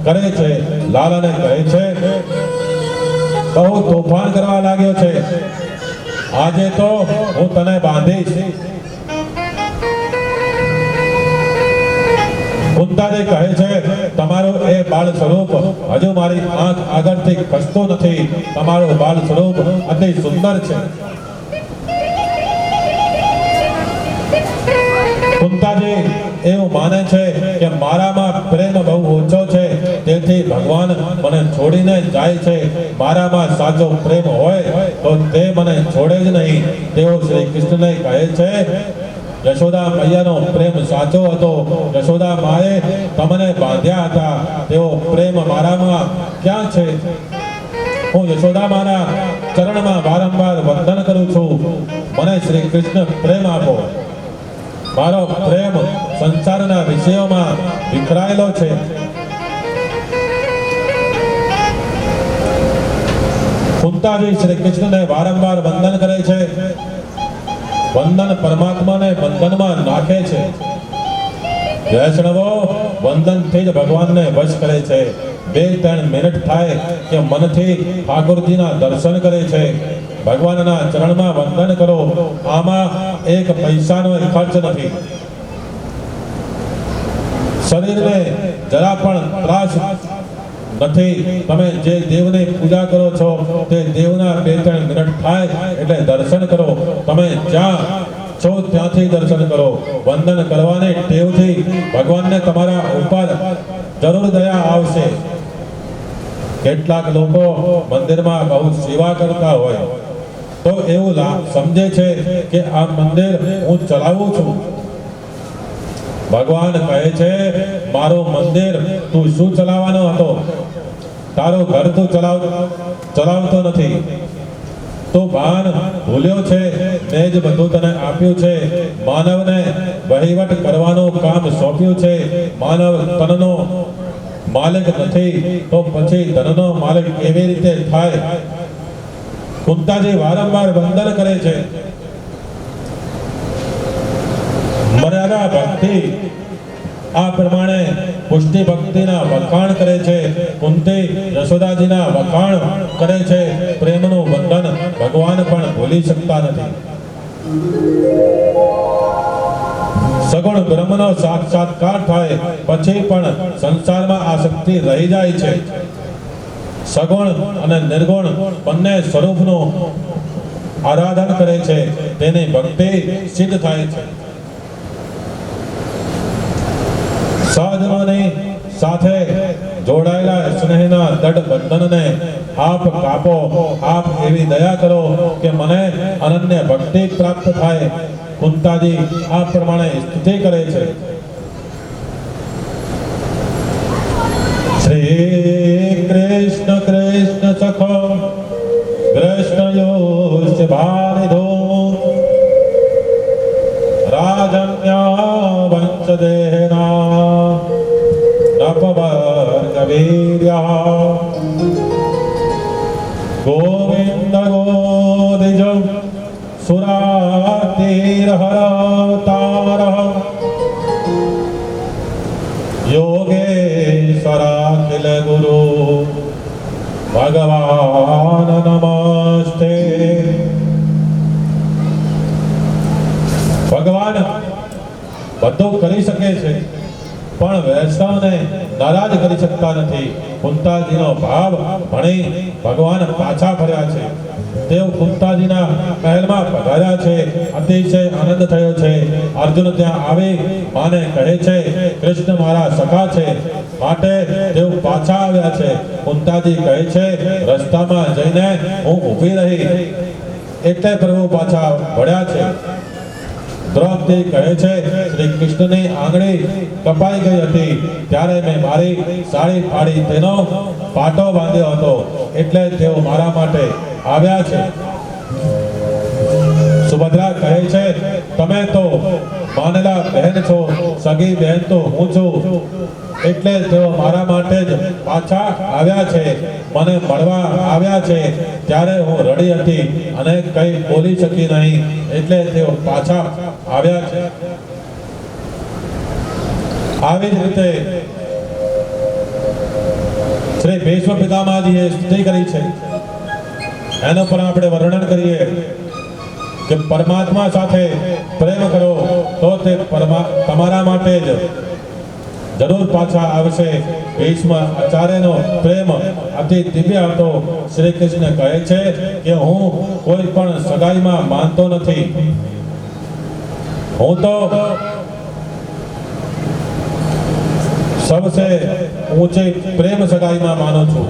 કરે છે. લાલાને કહે છે, બહુ તોફાન કરવા લાગ્યો છે, આજે તો હું તને બાંધીશ. કુંતાજી કહે છે, તમારું એ બાળ સ્વરૂપ હજુ મારી આંખ આગળથી ખસતું નથી. તમારું બાળ સ્વરૂપ અતિ સુંદર છે. કુંતાજી એવું માને છે કે મારામાં પ્રેમ બહુ ઓછો છે, તેથી ભગવાન મને છોડીને જાય છે. મારામાં સાચો પ્રેમ હોય તો તે મને છોડે જ નહીં. તેઓ શ્રી કૃષ્ણને કહે છે, યશોદા મૈયાનો પ્રેમ સાચો હતો. યશોદા માએ તમને બાંધ્યા હતા, તેઓ પ્રેમ મારામાં ક્યાં છે? હું યશોદા માના ચરણમાં વારંવાર વંદન કરું છું. મને શ્રી કૃષ્ણ પ્રેમ આપો. મારો પ્રેમ સંસારના વિષયોમાં વિખરાયેલો છે. કુંતાજી શ્રી કૃષ્ણને વારંવાર વંદન કરે છે. વંદન પરમાત્માને બંધનમાં નાખે છે. વૈષ્ણવો વંદનથી જ ભગવાનને વશ કરે છે. 2-3 મિનિટ થાય કે મનથી ઠાકોરજીના દર્શન કરે છે. ભગવાનના ચરણમાં વંદન કરો. આમાં એક પૈસાનો ખર્ચ નથી. શરીરને જરા પણ ત્રાસ નથી. તમે જે દેવની પૂજા કરો છો તે દેવના 2-3 મિનિટ થાય એટલે દર્શન કરો. તમે જ્યાં છો ત્યાંથી દર્શન કરો. વંદન કરવાની ટેવથી ભગવાનને તમારા ઉપર જરૂર દયા આવશે. કેટલાક લોકો મંદિરમાં બહુ સેવા કરતા હોય તો એવું સમજે છે કે આ મંદિર હું ચલાવું છું. ભગવાન કહે છે, મારું મંદિર તું શું ચલાવવાનો હતો? તારું ઘર તું ચલાવતો નથી. તો ભાન ભૂલ્યો છે. મેં જ બધું તને આપ્યું છે. માનવને વહીવટ કરવાનું કામ સોંપ્યું છે. માનવ તનનો માલિક નથી તો પછી ધનનો માલિક કેવી રીતે થાય? કુંતાજી વારંવાર વંદન કરે છે. મર્યાદા ભક્તિ આ પ્રમાણે પુષ્ટિ ભક્તિના વખાણ કરે છે. કુંતી યશોદાજીના વખાણ કરે છે. પ્રેમનું વંદન ભગવાન પણ ભૂલી શકતા નથી. સગુણ બ્રહ્મનો સાક્ષાત્કાર થાય પછી પણ સંસારમાં આસક્તિ રહી જાય છે. સગુણ અને નિર્ગુણ બંને સ્વરૂપનું આરાધન કરે છે. તેની ભક્તિ સિદ્ધ થાય છે. સાધનોની સાથે જોડાયેલા સ્નેહના દૃઢ બંધનને આપ કાપો. આપ એવી દયા કરો કે મને અનન્ય ભક્તિ પ્રાપ્ત થાય. કુંતાજી આ પ્રમાણે સ્તુતિ કરે છે. શ્રી કૃષ્ણ કૃષ્ણ સખો કૃષ્ણયોશ્ચ ભાનિધો રાજન્યા વંશદેહના નપવર્ગ વીર્યા ગોવિંદ ગોદિજ સુરાતિર્હરતારઃ યોગેશ્વરાખિલ ગુરુ ભગવાન નમસ્તે. ભગવાન બધું કરી શકે છે પણ વૈષ્ણવને નારાજ કરી શકતા નથી. કુંતાજીનો ભાવ ભણી ભગવાન પાછા ફર્યા છે. તેઓ કુંતાજીના મહેલમાં પધાર્યા છે. અતિશય આનંદ થયો છે. અર્જુન ત્યાં આવી માને કહે છે, કૃષ્ણ મારા સખા છે માટે તેઓ પાછા આવ્યા છે. કુંતાજી કહે છે, રસ્તામાં જઈને હું ઊભી રહી એટલે પ્રભુ પાછા વળ્યા છે. દ્રૌપદી કહે છે શ્રી કૃષ્ણની આંગળી કપાઈ ગઈ હતી ત્યારે મેં મારી સાડી ફાડી તેનો પાટો બાંધ્યો હતો એટલે તેઓ મારા માટે આવ્યા છે. સુભદ્રા કહે છે તમે તો માનેલા બહેન છો, સગી બહેન તો હું છું, એટલે તેઓ મારા માટે જ પાછા આવ્યા છે. મને મળવા આવ્યા છે ત્યારે હું રડી હતી અને કંઈ બોલી શકી નહીં, એટલે તેઓ પાછા આવ્યા છે. આવી જ રીતે શ્રી ભીષ્મ પિતામહજીએ સ્તુતિ કરી છે. એના પર આપણે વર્ણન કરીએ કે પરમાત્મા સાથે પ્રેમ કરો તો તે તમારા માટે જ જરૂર પાછા આવશે. ભીષ્મ આચાર્યનો પ્રેમ અતિ દિવ્ય હતો. શ્રી કૃષ્ણ કહે છે કે હું કોઈ પણ સગાઈમાં માનતો નથી, હું તો सबसे ऊंचे प्रेम सगाई में मानो छू.